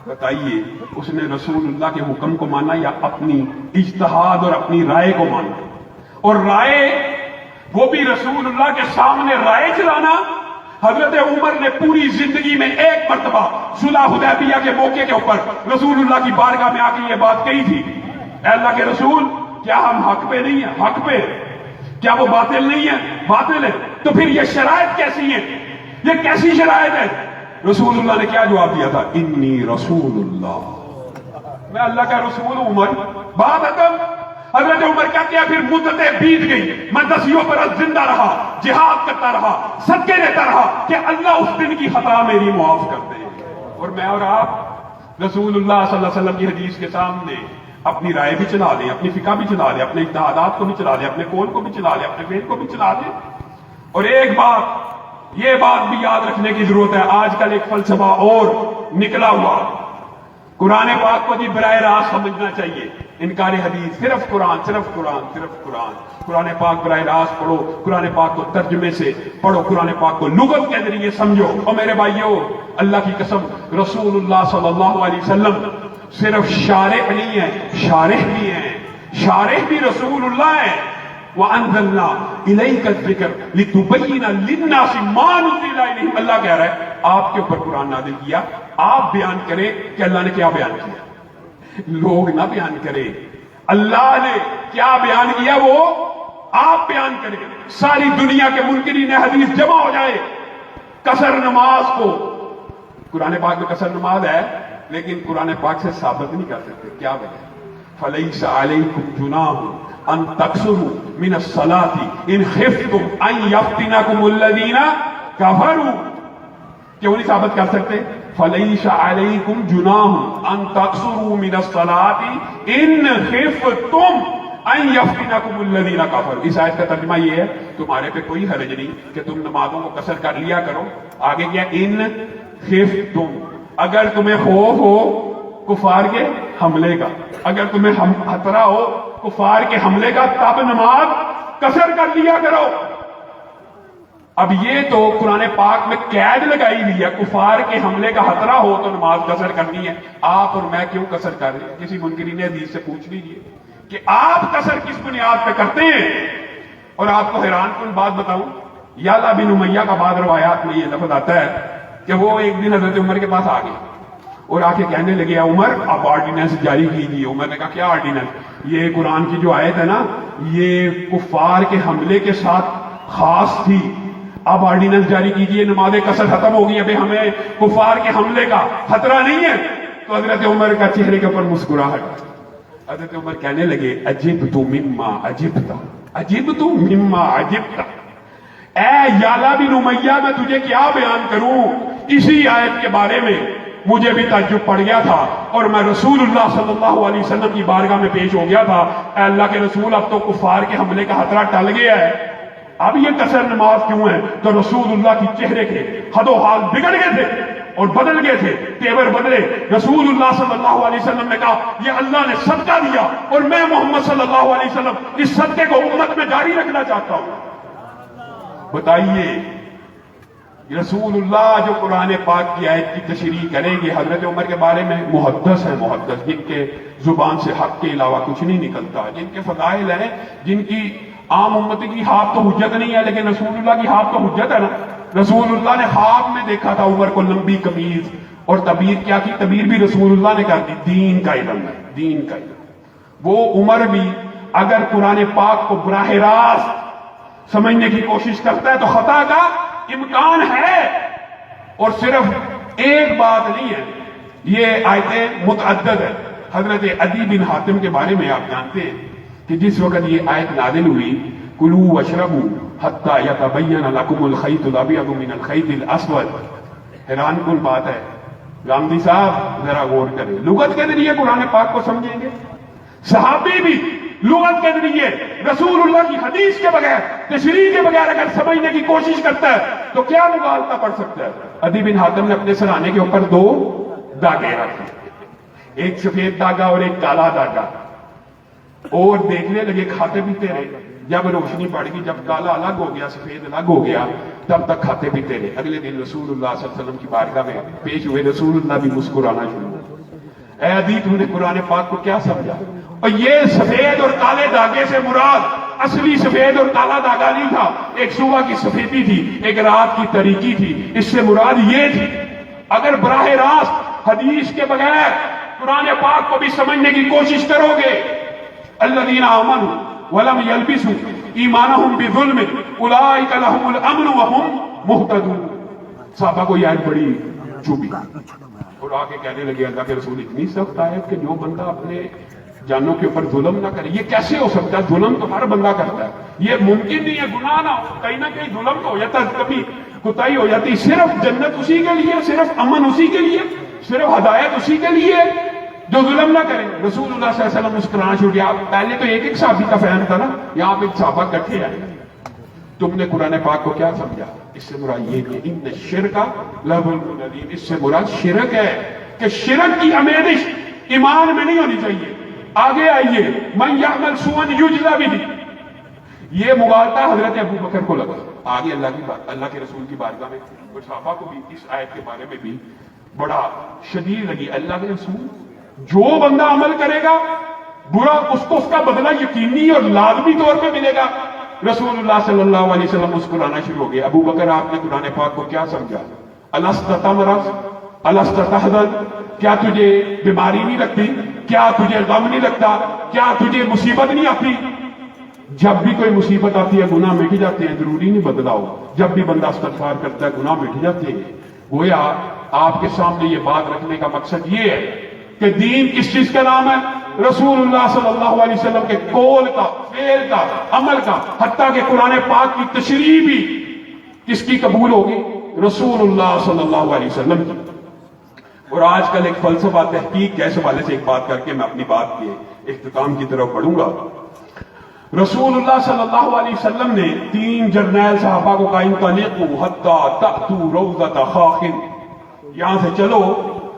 بتائیے اس نے رسول اللہ کے حکم کو مانا یا اپنی اجتہاد اور اپنی رائے کو مانا؟ اور رائے وہ بھی رسول اللہ کے سامنے رائے چلانا۔ حضرت عمر نے پوری زندگی میں ایک مرتبہ صلح حدیبیہ کے موقع کے اوپر رسول اللہ کی بارگاہ میں آ کے یہ بات کہی تھی، اے اللہ کے رسول کیا ہم حق پہ نہیں ہیں؟ حق پہ؟ کیا وہ باطل نہیں ہے؟ باطل ہے۔ تو پھر یہ شرائط کیسی ہیں؟ یہ کیسی شرائط ہے؟ رسول اللہ نے کیا جواب دیا تھا؟ انی رسول اللہ، میں اللہ کا رسول ہوں عمر، بات ختم۔ حضرت عمر کہتے ہیں پھر مدتیں بیت گئی، میں 10 برس زندہ رہا، جہاد کرتا رہا، صدقے دیتا رہا کہ اللہ اس دن کی خطا میری معاف کر دے۔ اور میں اور آپ رسول اللہ صلی اللہ علیہ وسلم کی حدیث کے سامنے اپنی رائے بھی چلا لیں، اپنی فقہ بھی چلا لیں، اپنے اجتہادات کو بھی چلا لیں، اپنے قول کو بھی چلا لیں، اپنے فعل کو بھی چلا لیں۔ اور ایک بات، یہ بات بھی یاد رکھنے کی ضرورت ہے، آج کل ایک فلسفہ اور نکلا ہوا، قرآن پاک کو جی براہ راست سمجھنا چاہیے، انکار حدیث، صرف قرآن، صرف قرآن، صرف قرآن، قرآن پاک براہ راست پڑھو، قرآن پاک کو ترجمے سے پڑھو، قرآن پاک کو لغت کے ذریعے سمجھو۔ اور میرے بھائیو اللہ کی قسم رسول اللہ صلی اللہ علیہ وسلم صرف شارح نہیں ہے، شارح بھی ہیں، شارح بھی رسول اللہ ہیں۔ وَأَنزَلْنَا إِلَيْكَ الذِّكْرَ لِتُبَيِّنَ لِلنَّاسِ مَا نُزِّلَ إِلَيْهِمْ، اللہ کہہ رہا ہے آپ کے اوپر قرآن نازل کیا، آپ بیان کریں کہ اللہ نے کیا بیان کیا، لوگ نہ بیان کریں، اللہ نے کیا بیان کیا وہ آپ بیان کریں۔ ساری دنیا کے منکرین حدیث جمع ہو جائے، قصر نماز کو، قرآن پاک میں قصر نماز ہے لیکن قرآن پاک سے ثابت نہیں کر سکتے، کیا وجہ؟ فَلَيْسَ عَلَيْكُمْ جُنَاحٌ ان تقصروا من الصلاة ان خفتم ان يفتنكم الذين كفروا، کیوں نہیں ثابت کر سکتے؟ فَلَيْسَ عَلَيْكُمْ جُنَاحٌ ان تقصروا من الصلاة ان خفتم ان يفتنكم الذين كفروا۔ اس آیت کا ترجمہ یہ ہے تمہارے پہ کوئی حرج نہیں کہ تم نمازوں کو قصر کر لیا کرو۔ آگے کیا؟ ان خفتم، اگر تمہیں خوف ہو کفار کے حملے کا، اگر تمہیں خطرہ ہو کفار کے حملے کا، تب نماز قصر کر لیا کرو۔ اب یہ تو قرآن پاک میں قید لگائی ہوئی ہے، کفار کے حملے کا خطرہ ہو تو نماز قصر کرنی ہے۔ آپ اور میں کیوں قصر کر رہے ہیں؟ کسی منکرین حدیث سے پوچھ لیجئے کہ آپ قصر کس بنیاد پہ کرتے ہیں۔ اور آپ کو حیران کن بات بتاؤں، یعلا بن امیہ کا بعض روایات میں یہ لفظ آتا ہے کہ وہ ایک دن حضرت عمر کے پاس آ گئے اور آ کے کہنے لگے عمر آپ آرڈیننس جاری کیجیے۔ عمر نے کہا کیا آرڈیننس؟ یہ قرآن کی جو آیت ہے نا یہ کفار کے حملے کے ساتھ خاص تھی، آپ آرڈیننس جاری کیجیے، نماز قصر ختم ہوگی، ابھی ہمیں کفار کے حملے کا خطرہ نہیں ہے۔ تو حضرت عمر کا چہرے کے اوپر مسکراہٹ، حضرت عمر کہنے لگے عجبت مما عجبت، عجبت مما عجبت، اے یعلا بن امیہ میں تجھے کیا بیان کروں، اسی آیت کے بارے میں مجھے بھی تعجب پڑ گیا تھا اور میں رسول اللہ صلی اللہ علیہ وسلم کی بارگاہ میں پیش ہو گیا تھا، اے اللہ کے رسول اب تو کفار کے حملے کا خطرہ ٹل گیا ہے، اب یہ قصر نماز کیوں ہے؟ تو رسول اللہ کی چہرے کے حد و حال بگڑ گئے تھے اور بدل گئے تھے، تیور بدلے۔ رسول اللہ صلی اللہ علیہ وسلم نے کہا یہ اللہ نے صدقہ دیا اور میں محمد صلی اللہ علیہ وسلم اس صدقے کو امت میں جاری رکھنا چاہتا ہوں۔ بتائیے رسول اللہ جو قرآن پاک کی آیت کی تشریح کریں گے، حضرت عمر کے بارے میں محدث ہیں، محدث جن کے زبان سے حق کے علاوہ کچھ نہیں نکلتا، جن کے فضائل ہیں، جن کی عام امت کی خواب تو حجت نہیں ہے، لیکن رسول اللہ کی خواب تو حجت ہے نا۔ رسول اللہ نے خواب میں دیکھا تھا عمر کو لمبی قمیض، اور تعبیر کیا کی؟ تعبیر بھی رسول اللہ نے کر دی، دین کا علم ہے، دین کا علم۔ وہ عمر بھی اگر قرآن پاک کو براہ راست سمجھنے کی کوشش کرتا ہے تو خطا کا امکان ہے، اور صرف ایک بات نہیں ہے، یہ آیتیں متعدد ہیں۔ حضرت عدی بن حاتم کے بارے میں آپ جانتے ہیں کہ جس وقت یہ آیت نازل ہوئی، کلوا واشربوا حتی یتبین لکم الخیط الابیض من الخیط الاسود، حیران کن بات ہے۔ گاندھی صاحب ذرا غور کریں، لغت کے ذریعے قرآن پاک کو سمجھیں گے۔ صحابی بھی لغت کے ذریعے رسول اللہ کی حدیث کے بغیر، تشریح کے بغیر اگر سمجھنے کی کوشش کرتا ہے تو کیا مغالطہ پڑ سکتا ہے؟ عدی بن حاتم نے اپنے سرانے کے اوپر دو داغے رکھے، ایک سفید داغا اور ایک کالا داغا، اور دیکھنے لگے، کھاتے پیتے رہے۔ جب روشنی پڑ گئی، جب کالا الگ ہو گیا، سفید الگ ہو گیا، تب تک کھاتے پیتے رہے۔ اگلے دن رسول اللہ صلی اللہ علیہ وسلم کی بارگاہ میں پیش ہوئے، رسول اللہ بھی مسکرانا شروع ہوا۔ اے عدی، تو نے قرآن پاک کو کیا سمجھا؟ اور یہ سفید اور کالے داغے سے مراد اصلی سفید اور کالا داغا نہیں تھا، ایک صبح کی سفیدی تھی، ایک رات کی تاریکی تھی، اس سے مراد یہ تھی۔ اگر براہ راست حدیث کے بغیر قرآن پاک کو بھی سمجھنے کی کوشش کرو گے، الذین آمنوا ولم یلبسوا ایمانہم بظلم اولئک لہم الامن وہم مہتدون۔ صحابہ کو یہ آیت بڑی چوبی اور آگے کہنے لگے، اللہ کے رسول اتنی سخت آیت کہ جو بندہ اپنے جانوں کے اوپر ظلم نہ کرے۔ یہ کیسے ہو سکتا ہے؟ ظلم تو ہر بندہ کرتا ہے، یہ ممکن نہیں ہے گناہ نہ ہو، کہیں نہ کہیں ظلم تو ہو جاتا ہے، کبھی کوتاہی ہو جاتی۔ صرف جنت اسی کے لیے، صرف امن اسی کے لیے، صرف ہدایت اسی کے لیے جو ظلم نہ کرے۔ رسول اللہ صلی اللہ علیہ وسلم مسکرانا شروع کیا۔ پہلے تو ایک ایک صحابی کا فہم تھا نا، یہاں پہ صحابہ اکٹھے آئے، تم نے قرآن پاک کو کیا سمجھا؟ اس سے مراد یہ کہ ان الشرک لظلم عظیم، اس سے مراد شرک ہے کہ شرک کی آمیزش ایمان میں نہیں ہونی چاہیے۔ آگے آئیے، من یعمل سوءا یجزا بہ، یہ مغالطہ حضرت ابو بکر کو لگا۔ آگے اللہ کے رسول کی بارگاہ میں اور صحابہ کو بھی اس آیت کے بارے میں بھی بڑا شدید لگی۔ اللہ کے رسول، جو بندہ عمل کرے گا برا، اس کو اس کا بدلہ یقینی اور لازمی طور پہ ملے گا۔ رسول اللہ صلی اللہ علیہ وسلم مسکرانا شروع ہو گیا۔ ابو بکر، آپ نے قرآن پاک کو کیا سمجھا؟ الست تمرض الست تحزن، کیا تجھے بیماری نہیں لگتی؟ کیا تجھے غم نہیں لگتا؟ کیا تجھے مصیبت نہیں آتی؟ جب بھی کوئی مصیبت آتی ہے گناہ مٹ جاتے ہیں، ضروری نہیں بدلا ہو۔ جب بھی بندہ استغفار کرتا ہے گناہ مٹ جاتے ہیں۔ گویا آپ کے سامنے یہ بات رکھنے کا مقصد یہ ہے کہ دین کس چیز کا نام ہے؟ رسول اللہ صلی اللہ علیہ وسلم کے قول کا، فعل کا، عمل کا، حتیٰ کہ قرآن پاک کی تشریح بھی کس کی قبول ہوگی؟ رسول اللہ صلی اللہ علیہ وسلم کی۔ اور آج کل ایک فلسفہ تحقیق کے حوالے سے ایک بات کر کے میں اپنی بات کے اختتام کی طرف بڑھوں گا۔ رسول اللہ صلی اللہ علیہ وسلم نے 3 جرنیل صحابہ کو کہا، انطلقوا حتی تأتوا روضۃ خاخ، یہاں سے چلو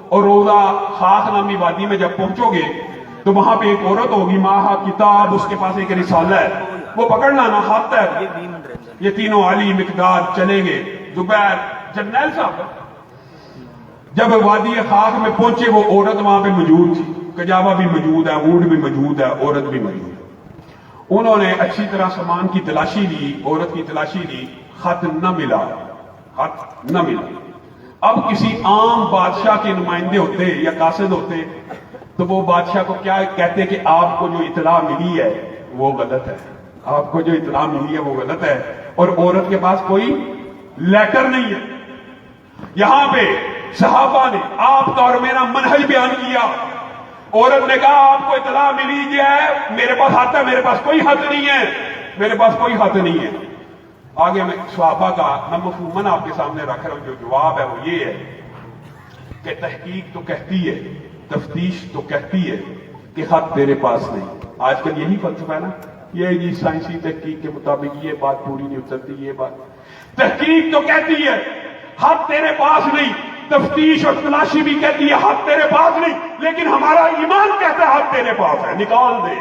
اور روضہ خاخ نامی وادی میں جب پہنچو گے تو وہاں پہ ایک عورت ہوگی، ماہا کتاب، اس کے پاس ایک رسالہ ہے، وہ پکڑ لانا، ہاتھ ہے۔ یہ تینوں علی، مقداد چلیں گے، زبیر جرنیل صاحب۔ جب وادی خاک میں پہنچے وہ عورت وہاں پہ موجود تھی، کجاوا بھی موجود ہے، اونٹ بھی موجود ہے، عورت بھی موجود ہے۔ انہوں نے اچھی طرح سامان کی تلاشی لی، عورت کی تلاشی لی، خط نہ ملا، خط نہ ملا۔ اب کسی عام بادشاہ کے نمائندے ہوتے یا قاصد ہوتے تو وہ بادشاہ کو کیا کہتے کہ آپ کو جو اطلاع ملی ہے وہ غلط ہے، آپ کو جو اطلاع ملی ہے وہ غلط ہے، اور عورت کے پاس کوئی لیٹر نہیں ہے۔ یہاں پہ صحابہ نے آپ کا اور میرا منہج بیان کیا۔ عورت نے کہا آپ کو اطلاع ملی گیا ہے، میرے پاس ہاتھ ہے، میرے پاس کوئی ہاتھ نہیں ہے، میرے پاس کوئی ہاتھ نہیں ہے۔ آگے میں صحابہ کا میں مفہوماً آپ کے سامنے رکھ رہا ہوں، جو جواب ہے وہ یہ ہے کہ تحقیق تو کہتی ہے، تفتیش تو کہتی ہے کہ خط تیرے پاس نہیں۔ آج کل یہی فلسفہ ہے نا، یہ جی سائنسی تحقیق کے مطابق یہ بات پوری نہیں اترتی، یہ بات تحقیق تو کہتی ہے خط تیرے پاس نہیں، تفتیش اور تلاشی بھی کہتی ہے ہاتھ تیرے پاس نہیں، لیکن ہمارا ایمان کہتا ہے ہاتھ تیرے پاس ہے، نکال دے۔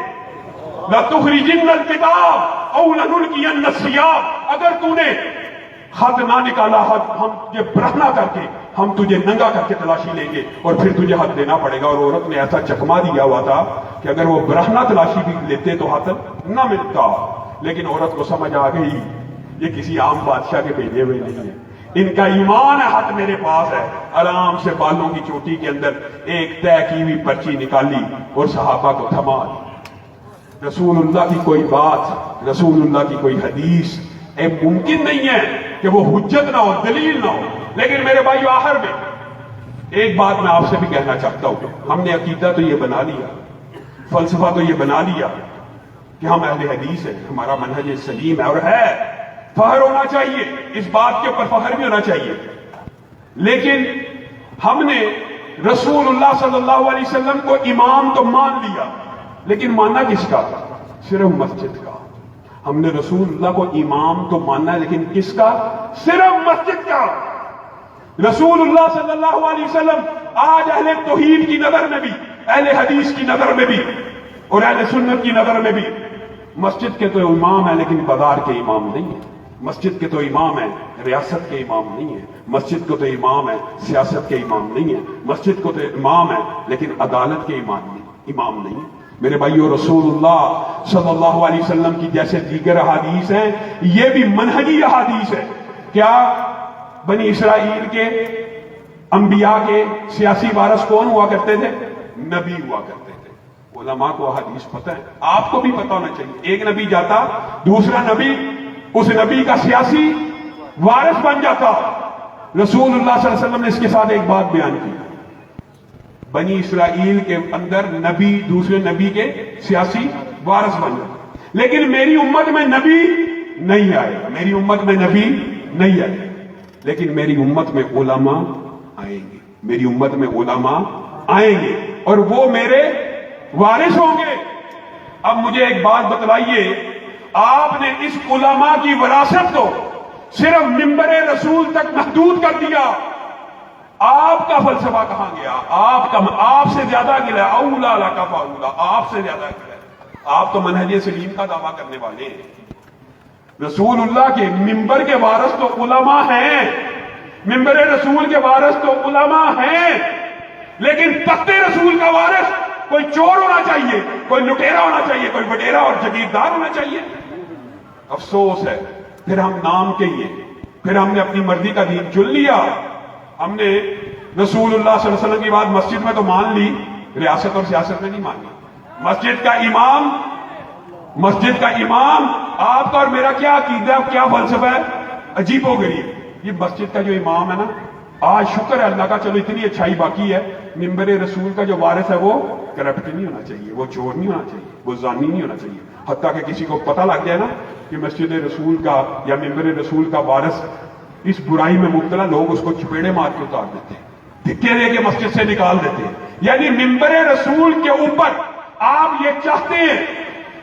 لَتُخْرِجِنَّ الْكِتَابَ أَوْ لَنُلْقِيَنَّ الثِّيَابَ، اگر تو نے خط نہ نکالا ہم تجھے برہنہ کر کے ہم تجھے ننگا کر کے تلاشی لیں گے اور پھر تجھے حق دینا پڑے گا. اور عورت نے ایسا چکما دیا ہوا تھا کہ اگر وہ برہنہ تلاشی بھی لیتے تو حق نہ ملتا. لیکن عورت کو سمجھ آ گئی یہ کسی عام بادشاہ کے بھیجے ہوئے نہیں ہیں, ان کا ایمان ہے, حق میرے پاس ہے. آرام سے بالوں کی چوٹی کے اندر ایک طے کی ہوئی پرچی نکالی اور صحابہ کو تھما دی. رسول اللہ کی کوئی بات, رسول اللہ کی کوئی حدیث ممکن نہیں ہے کہ وہ حجت نہ ہو, دلیل نہ ہو. لیکن میرے بھائیو آخر میں ایک بات میں آپ سے بھی کہنا چاہتا ہوں, ہم نے عقیدہ تو یہ بنا لیا, فلسفہ تو یہ بنا لیا کہ ہم اہل حدیث ہیں, ہمارا منہج سلیم ہے, اور ہے فخر ہونا چاہیے, اس بات کے اوپر فخر بھی ہونا چاہیے. لیکن ہم نے رسول اللہ صلی اللہ علیہ وسلم کو امام تو مان لیا, لیکن ماننا کس کا؟ صرف مسجد کا. ہم نے رسول اللہ کو امام تو ماننا ہے, لیکن کس کا؟ صرف مسجد کا. رسول اللہ صلی اللہ علیہ وسلم آج اہل توحید کی نظر میں بھی, اہل حدیث کی نظر میں بھی اور اہل سنت کی نظر میں بھی مسجد کے تو امام ہیں, لیکن بازار کے امام نہیں ہیں. مسجد کے تو امام ہیں, ریاست کے امام نہیں ہیں. مسجد کو تو امام ہے, سیاست کے امام نہیں ہیں. مسجد کو تو امام ہے, لیکن عدالت کے امام نہیں. میرے بھائیو, رسول اللہ صلی اللہ علیہ وسلم کی جیسے دیگر احادیث ہیں, یہ بھی منہجی احادیث ہے. کیا بنی اسرائیل کے انبیاء کے سیاسی وارث کون ہوا کرتے تھے؟ نبی ہوا کرتے تھے. علماء کو احادیث پتہ ہے, آپ کو بھی پتہ ہونا چاہیے. ایک نبی جاتا, دوسرا نبی اس نبی کا سیاسی وارث بن جاتا. رسول اللہ صلی اللہ علیہ وسلم نے اس کے ساتھ ایک بات بیان کی, بنی اسرائیل کے اندر نبی دوسرے نبی کے سیاسی وارث بن جاتا, لیکن میری امت میں نبی نہیں آئے گا, میری امت میں نبی نہیں آئے گا, لیکن میری امت میں علماء آئیں گے, میری امت میں علماء آئیں گے اور وہ میرے وارث ہوں گے. اب مجھے ایک بات بتلائیے, آپ نے اس علماء کی وراثت کو صرف منبر رسول تک محدود کر دیا. آپ کا فلسفہ کہاں گیا؟ آپ سے زیادہ گلا, اولا لکا فاولا, آپ سے زیادہ گلا. آپ تو منہج سلیم کا دعویٰ کرنے والے ہیں. رسول اللہ کے منبر کے وارث تو علماء ہیں, منبر رسول کے وارث تو علماء ہیں, لیکن تخت رسول کا وارث کوئی چور ہونا چاہیے, کوئی لٹیرا ہونا چاہیے, کوئی وڈیرا اور جگیردار ہونا چاہیے. افسوس ہے, پھر ہم نام کے لیے, پھر ہم نے اپنی مرضی کا دین چن لیا. ہم نے رسول اللہ صلی اللہ علیہ وسلم کی بات مسجد میں تو مان لی, ریاست اور سیاست میں نہیں مانی. مسجد کا امام آپ کا اور میرا کیا عقیدہ, کیا فلسفہ ہے, عجیب ہو گئی. یہ مسجد کا جو امام ہے نا, آج شکر ہے اللہ کا, چلو اتنی اچھائی باقی ہے, منبر رسول کا جو وارث ہے وہ کرپٹ نہیں ہونا چاہیے, وہ چور نہیں ہونا چاہیے, وہ زانی نہیں ہونا چاہیے. حتیٰ کہ کسی کو پتہ لگ جائے نا کہ مسجد رسول کا یا منبر رسول کا وارث اس برائی میں مبتلا, لوگ اس کو چپیڑے مار کے اتار دیتے ہیں, دھکے دے کے مسجد سے نکال دیتے ہیں. یعنی منبر رسول کے اوپر آپ یہ چاہتے ہیں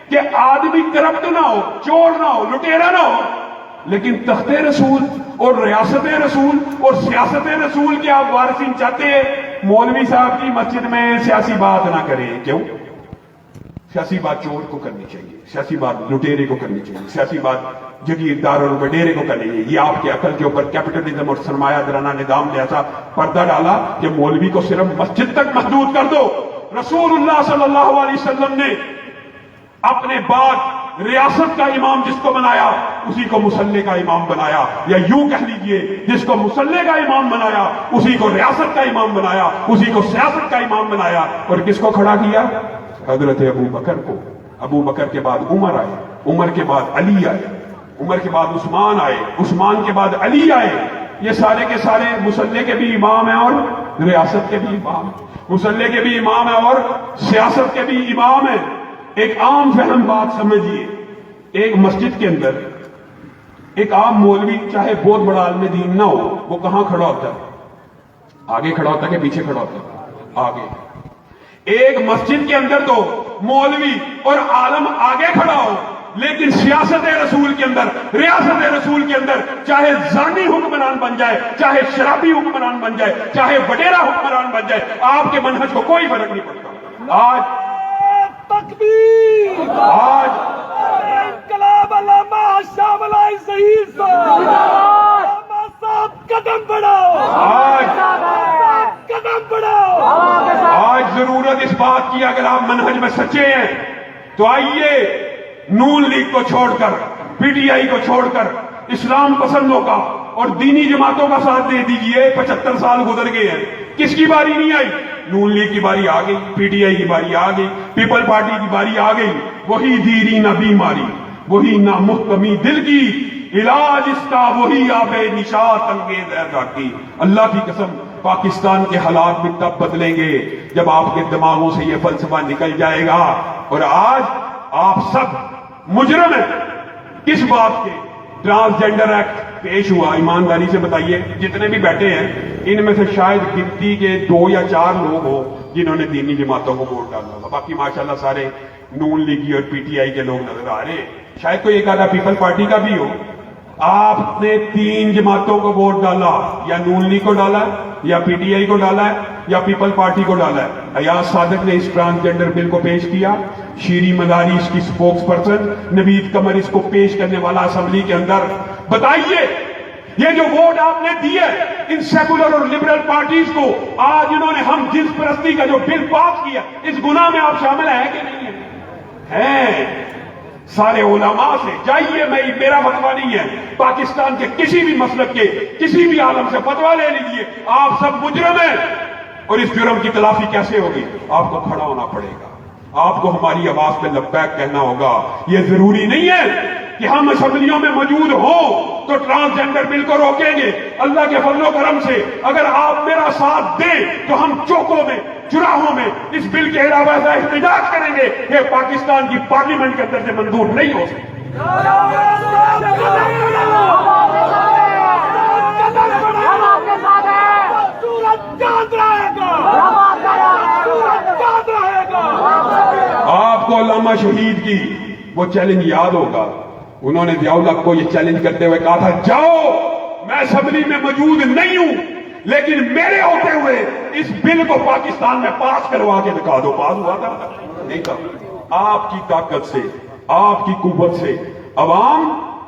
کہ آدمی کرپٹ نہ ہو, چور نہ ہو, لٹیرا نہ ہو, لیکن تخت رسول اور ریاست رسول اور سیاست رسول کے آپ وارثین چاہتے ہیں. مولوی صاحب کی مسجد میں سیاسی بات نہ کریں. کیوں؟ سیاسی بات چور کو کرنی چاہیے, سیاسی بات لٹیرے کو کرنی چاہیے, سیاسی بات جگیردار اور وڈیرے کو کرنی چاہیے. یہ آپ کے عقل کے اوپر کیپٹلزم اور سرمایہ دارانہ نظام نے ایسا پردہ ڈالا کہ مولوی کو صرف مسجد تک محدود کر دو. رسول اللہ صلی اللہ علیہ وسلم نے اپنے بعد ریاست کا امام جس کو بنایا اسی کو مصلی کا امام بنایا, یا یوں کہہ لیجئے جس کو مصلی کا امام بنایا اسی کو ریاست کا امام بنایا, اسی کو سیاست کا امام بنایا. اور کس کو کھڑا کیا؟ حضرت ابو بکر کو. ابو بکر کے بعد عمر آئے, عمر کے بعد علی آئے, عمر کے بعد عثمان آئے, عثمان کے بعد علی آئے. یہ سارے کے سارے مصلی کے بھی امام ہیں اور ریاست کے بھی امام ہیں, مصلی کے بھی امام ہیں اور سیاست کے بھی امام ہیں. ایک عام فہم بات سمجھیے, ایک مسجد کے اندر ایک عام مولوی چاہے بہت بڑا عالم دین نہ ہو, وہ کہاں کھڑا ہوتا ہے؟ آگے کھڑا ہوتا ہے کہ پیچھے کھڑا ہوتا ہے؟ آگے. ایک مسجد کے اندر تو مولوی اور عالم آگے کھڑا ہو, لیکن سیاست رسول کے اندر, ریاست رسول کے اندر چاہے زانی حکمران بن جائے, چاہے شرابی حکمران بن جائے, چاہے وڈیرا حکمران بن جائے, آپ کے منہج کو کوئی فرق نہیں پڑتا. آج تکبیر, آج انقلاب علامہ شاہ ولی ظہیر صاحب, قدم بڑھاؤ، قدم بڑھاؤ. آج ضرورت اس بات کی اگر آپ منہج میں سچے ہیں تو آئیے نون لیگ کو چھوڑ کر پی ٹی آئی کو چھوڑ کر اسلام پسندوں کا اور دینی جماعتوں کا ساتھ دے دیجئے. 75 سال گزر گئے ہیں، کس کی باری نہیں آئی؟ نون لیگ کی باری آ گئی، پی ٹی آئی کی باری آ گئی، پیپل پارٹی کی باری آ گئی. وہی دیری نہ بیماری، وہی نہ محکمی دل کی، علاج اس کا وہی آب نشاط انگیز ہے ذاتی. اللہ کی قسم پاکستان کے حالات بھی تب بدلیں گے جب آپ کے دماغوں سے یہ فلسفہ نکل جائے گا. اور آج آپ سب مجرم ہیں کس بات کے؟ ٹرانسجینڈر ایکٹ پیش ہوا، ایمانداری سے بتائیے جتنے بھی بیٹھے ہیں ان میں سے شاید گنتی کے 2 یا 4 لوگ ہو جنہوں نے دینی جماعتوں کو ووٹ ڈالا ہوگا. باقی ماشاءاللہ سارے نون لیگی اور پی ٹی آئی کے لوگ نظر آ رہے ہیں. شاید کوئی ایک آدھا پیپل پارٹی کا بھی ہو. آپ نے 3 جماعتوں کو ووٹ ڈالا، یا نون لیگ کو ڈالا ہے، یا پی ٹی آئی کو ڈالا ہے، یا پیپل پارٹی کو ڈالا ہے. ایاز صادق نے اس ٹرانسجینڈر بل کو پیش کیا، شیریں مداری اس کی سپوکس پرسن، نوید قمر اس کو پیش کرنے والا اسمبلی کے اندر. بتائیے یہ جو ووٹ آپ نے دیے ان سیکولر اور لبرل پارٹیز کو، آج انہوں نے ہم جنس پرستی کا جو بل پاس کیا، اس گناہ میں آپ شامل ہیں کہ نہیں ہیں؟ سارے علماء سے جائیے، میرا فتویٰ نہیں ہے، پاکستان کے کسی بھی مسلک کے کسی بھی عالم سے فتویٰ لے لیجیے. آپ سب مجرم ہیں اور اس جرم کی تلافی کیسے ہوگی؟ آپ کو کھڑا ہونا پڑے گا، آپ کو ہماری آواز پہ لبیک کہنا ہوگا. یہ ضروری نہیں ہے کہ ہم اسمبلیوں میں موجود ہوں تو ٹرانسجینڈر بل کو روکیں گے. اللہ کے فضل و کرم سے اگر آپ میرا ساتھ دیں تو ہم چوکوں میں چراہوں میں اس بل کے علاوہ ایسا احتجاج کریں گے. یہ پاکستان کی پارلیمنٹ کے اندر سے منظور نہیں ہو سکتا. آپ کو علامہ شہید کی وہ چیلنج یاد ہوگا. انہوں نے ضیاء الحق کو یہ چیلنج کرتے ہوئے کہا تھا، جاؤ میں اسمبلی میں موجود نہیں ہوں لیکن میرے ہوتے ہوئے اس بل کو پاکستان میں پاس کروا کے دکھا دو. پاس ہوا تھا؟ نہیں تھا. آپ کی طاقت سے، آپ کی قوت سے، عوام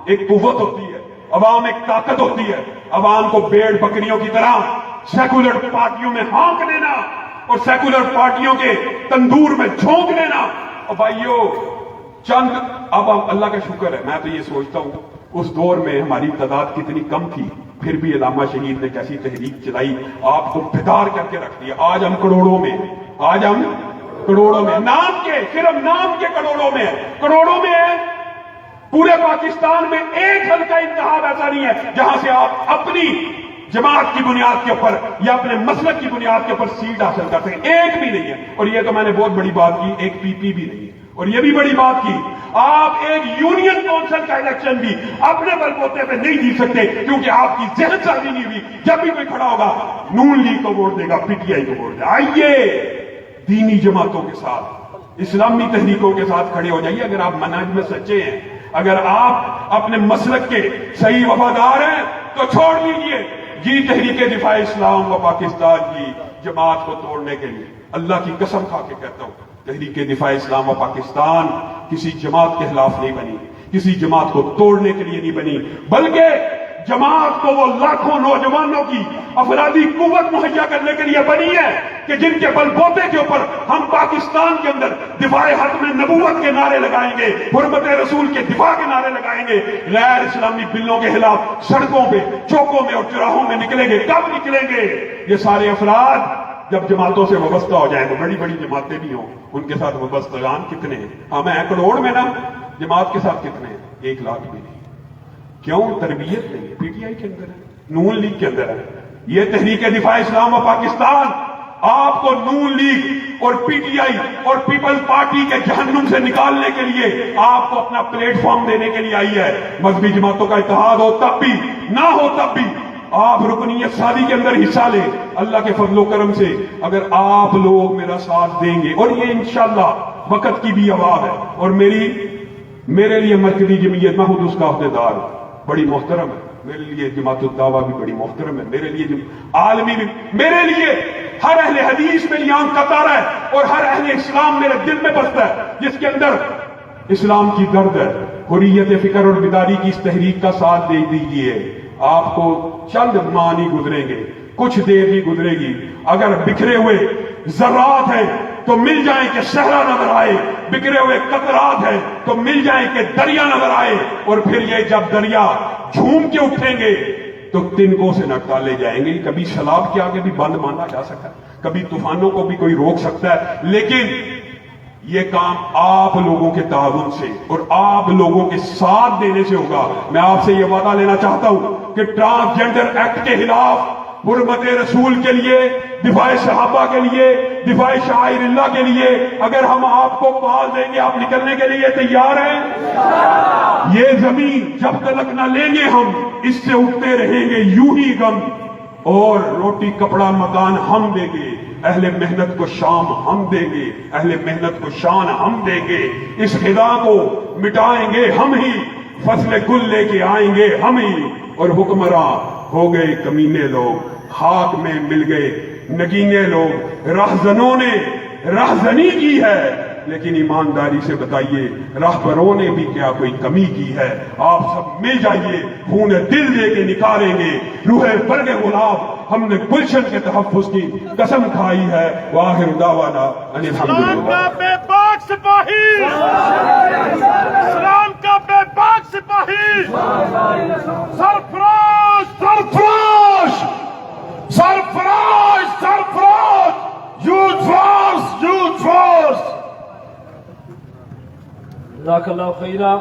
ایک قوت ہوتی ہے، عوام ایک طاقت ہوتی ہے. عوام کو بھیڑ بکریوں کی طرح سیکولر پارٹیوں میں ہانک لینا اور سیکولر پارٹیوں کے تندور میں جھونک لینا. اور بھائیو چند اب اللہ کا شکر ہے، میں تو یہ سوچتا ہوں اس دور میں ہماری تعداد کتنی کم تھی، پھر بھی علامہ شہید نے کیسی تحریک چلائی، آپ کو بیدار کر کے رکھ دیا. آج ہم کروڑوں میں، آج ہم کروڑوں میں، نام کے، صرف نام کے کروڑوں میں ہیں. پورے پاکستان میں ایک حلقہ انتخاب ایسا نہیں ہے جہاں سے آپ اپنی جماعت کی بنیاد کے اوپر یا اپنے مسلک کی بنیاد کے اوپر سیٹ حاصل کرتے ہیں. ایک بھی نہیں ہے. اور یہ تو میں نے بہت بڑی بات کی، ایک پی پی بھی نہیں ہے. اور یہ بھی بڑی بات کی، آپ ایک یونین کونسل کا الیکشن بھی اپنے بل بوتے پہ نہیں جیت سکتے کیونکہ آپ کی ذہن سازی نہیں ہوئی. جب بھی کوئی کھڑا ہوگا نون لیگ کو ووٹ دے گا، پی ٹی آئی کو ووٹ دے گا. آئیے دینی جماعتوں کے ساتھ، اسلامی تحریکوں کے ساتھ کھڑے ہو جائیے. اگر آپ منہج میں سچے ہیں، اگر آپ اپنے مسلک کے صحیح وفادار ہیں تو چھوڑ دیجیے جی تحریک دفاع اسلام و پاکستان کی جماعت کو توڑنے کے لیے. اللہ کی قسم کھا کے کہتا ہوں، تحریک دفاع اسلام و پاکستان کسی جماعت کے خلاف نہیں بنی، کسی جماعت کو توڑنے کے لیے نہیں بنی، بلکہ جماعت کو وہ لاکھوں نوجوانوں کی افرادی قوت مہیا کرنے کے لیے بنی ہے کہ جن کے بل بوتے کے اوپر ہم پاکستان کے اندر دفاع حتم نبوت کے نعرے لگائیں گے، حرمت رسول کے دفاع کے نعرے لگائیں گے، غیر اسلامی بلوں کے خلاف سڑکوں پہ، چوکوں میں اور چوراہوں میں نکلیں گے. کب نکلیں گے؟ یہ سارے افراد جب جماعتوں سے وابستہ ہو جائیں گے. بڑی بڑی جماعتیں بھی ہوں، ان کے ساتھ وابستگان کتنے ہیں؟ ہم ہیں کروڑ میں نا، جماعت کے ساتھ کتنے ہیں؟ 1 لاکھ بھی نہیں. کیوں؟ تربیت نہیں ہے. پی ٹی آئی کے اندر ہے، نون لیگ کے اندر ہے. یہ تحریک دفاع اسلام و پاکستان آپ کو نون لیگ اور پی ٹی آئی اور پیپل پارٹی کے جہنم سے نکالنے کے لیے آپ کو اپنا پلیٹ فارم دینے کے لیے آئی ہے. مذہبی جماعتوں کا اتحاد ہو تب بھی، نہ ہو تب بھی آپ رکنیت سازی کے اندر حصہ لیں. اللہ کے فضل و کرم سے اگر آپ لوگ میرا ساتھ دیں گے، اور یہ انشاءاللہ وقت کی بھی آواز ہے، اور میرے لیے مرکزی جمعیت میں خود اس کا عہدیدار ہوں، بڑی محترم ہے. میرے لیے جماعت الدعویٰ بھی بڑی محترم ہے. میرے لیے عالمی بھی، میرے لیے ہر اہل حدیث میری آنکھ کا تارا ہے، اور ہر اہل اسلام میرے دل میں بستا ہے جس کے اندر اسلام کی درد ہے. حریت فکر اور بیداری کی اس تحریک کا ساتھ دے دیجیے. آپ کو چند ماہ نہیں گزریں گے، کچھ دیر نہیں گزرے گی، اگر بکھرے ہوئے ذرات ہیں تو مل جائیں کہ صحرا نظر آئے، بکھرے ہوئے قطرات ہیں تو مل جائیں کہ دریا نظر آئے، اور پھر یہ جب دریا جھوم کے اٹھیں گے تو تنکوں سے نہ ٹالے جائیں گے۔ کبھی سیلاب کے آگے بھی بند مانا جا سکتا ہے، کبھی طوفانوں کو بھی کوئی روک سکتا ہے، لیکن یہ کام آپ لوگوں کے تعاون سے اور آپ لوگوں کے ساتھ دینے سے ہوگا۔ میں آپ سے یہ وعدہ لینا چاہتا ہوں کہ ٹرانسجینڈر ایکٹ کے خلاف، حرمت رسول کے لیے، دفاع صحابہ کے لیے، دفاع شعائر اللہ کے لیے اگر ہم آپ کو پال دیں گے، آپ نکلنے کے لیے تیار ہیں؟ یہ زمین جب تک نہ لیں گے ہم، اس سے اٹھتے رہیں گے یوں ہی غم، اور روٹی کپڑا مکان ہم دیں گے، اہل محنت کو شام ہم دیں گے، اہل محنت کو شان ہم دیں گے، اس خدا کو مٹائیں گے ہم ہی، فصل گل لے کے آئیں گے ہم ہی، اور حکمراں ہو گئے کمینے لوگ، خاک میں مل گئے نگینے لوگ، راہزنوں نے راہزنی کی ہے، لیکن ایمانداری سے بتائیے راہبروں نے بھی کیا کوئی کمی کی ہے؟ آپ سب مل جائیے، خون دل دے کے نکاریں گے روح برگ گلاب، ہم نے گلشن کے تحفظ کی قسم کھائی ہے۔ وآخر دعوانا ان اسلام کا الحمدللہ۔ بے باک سپاہی، اسلام کا بے باک سپاہی، سرفراز سرفراز سرفراز سرفراز، یوتھ فورس یوتھ فورس۔ جزاک اللہ خیرہ۔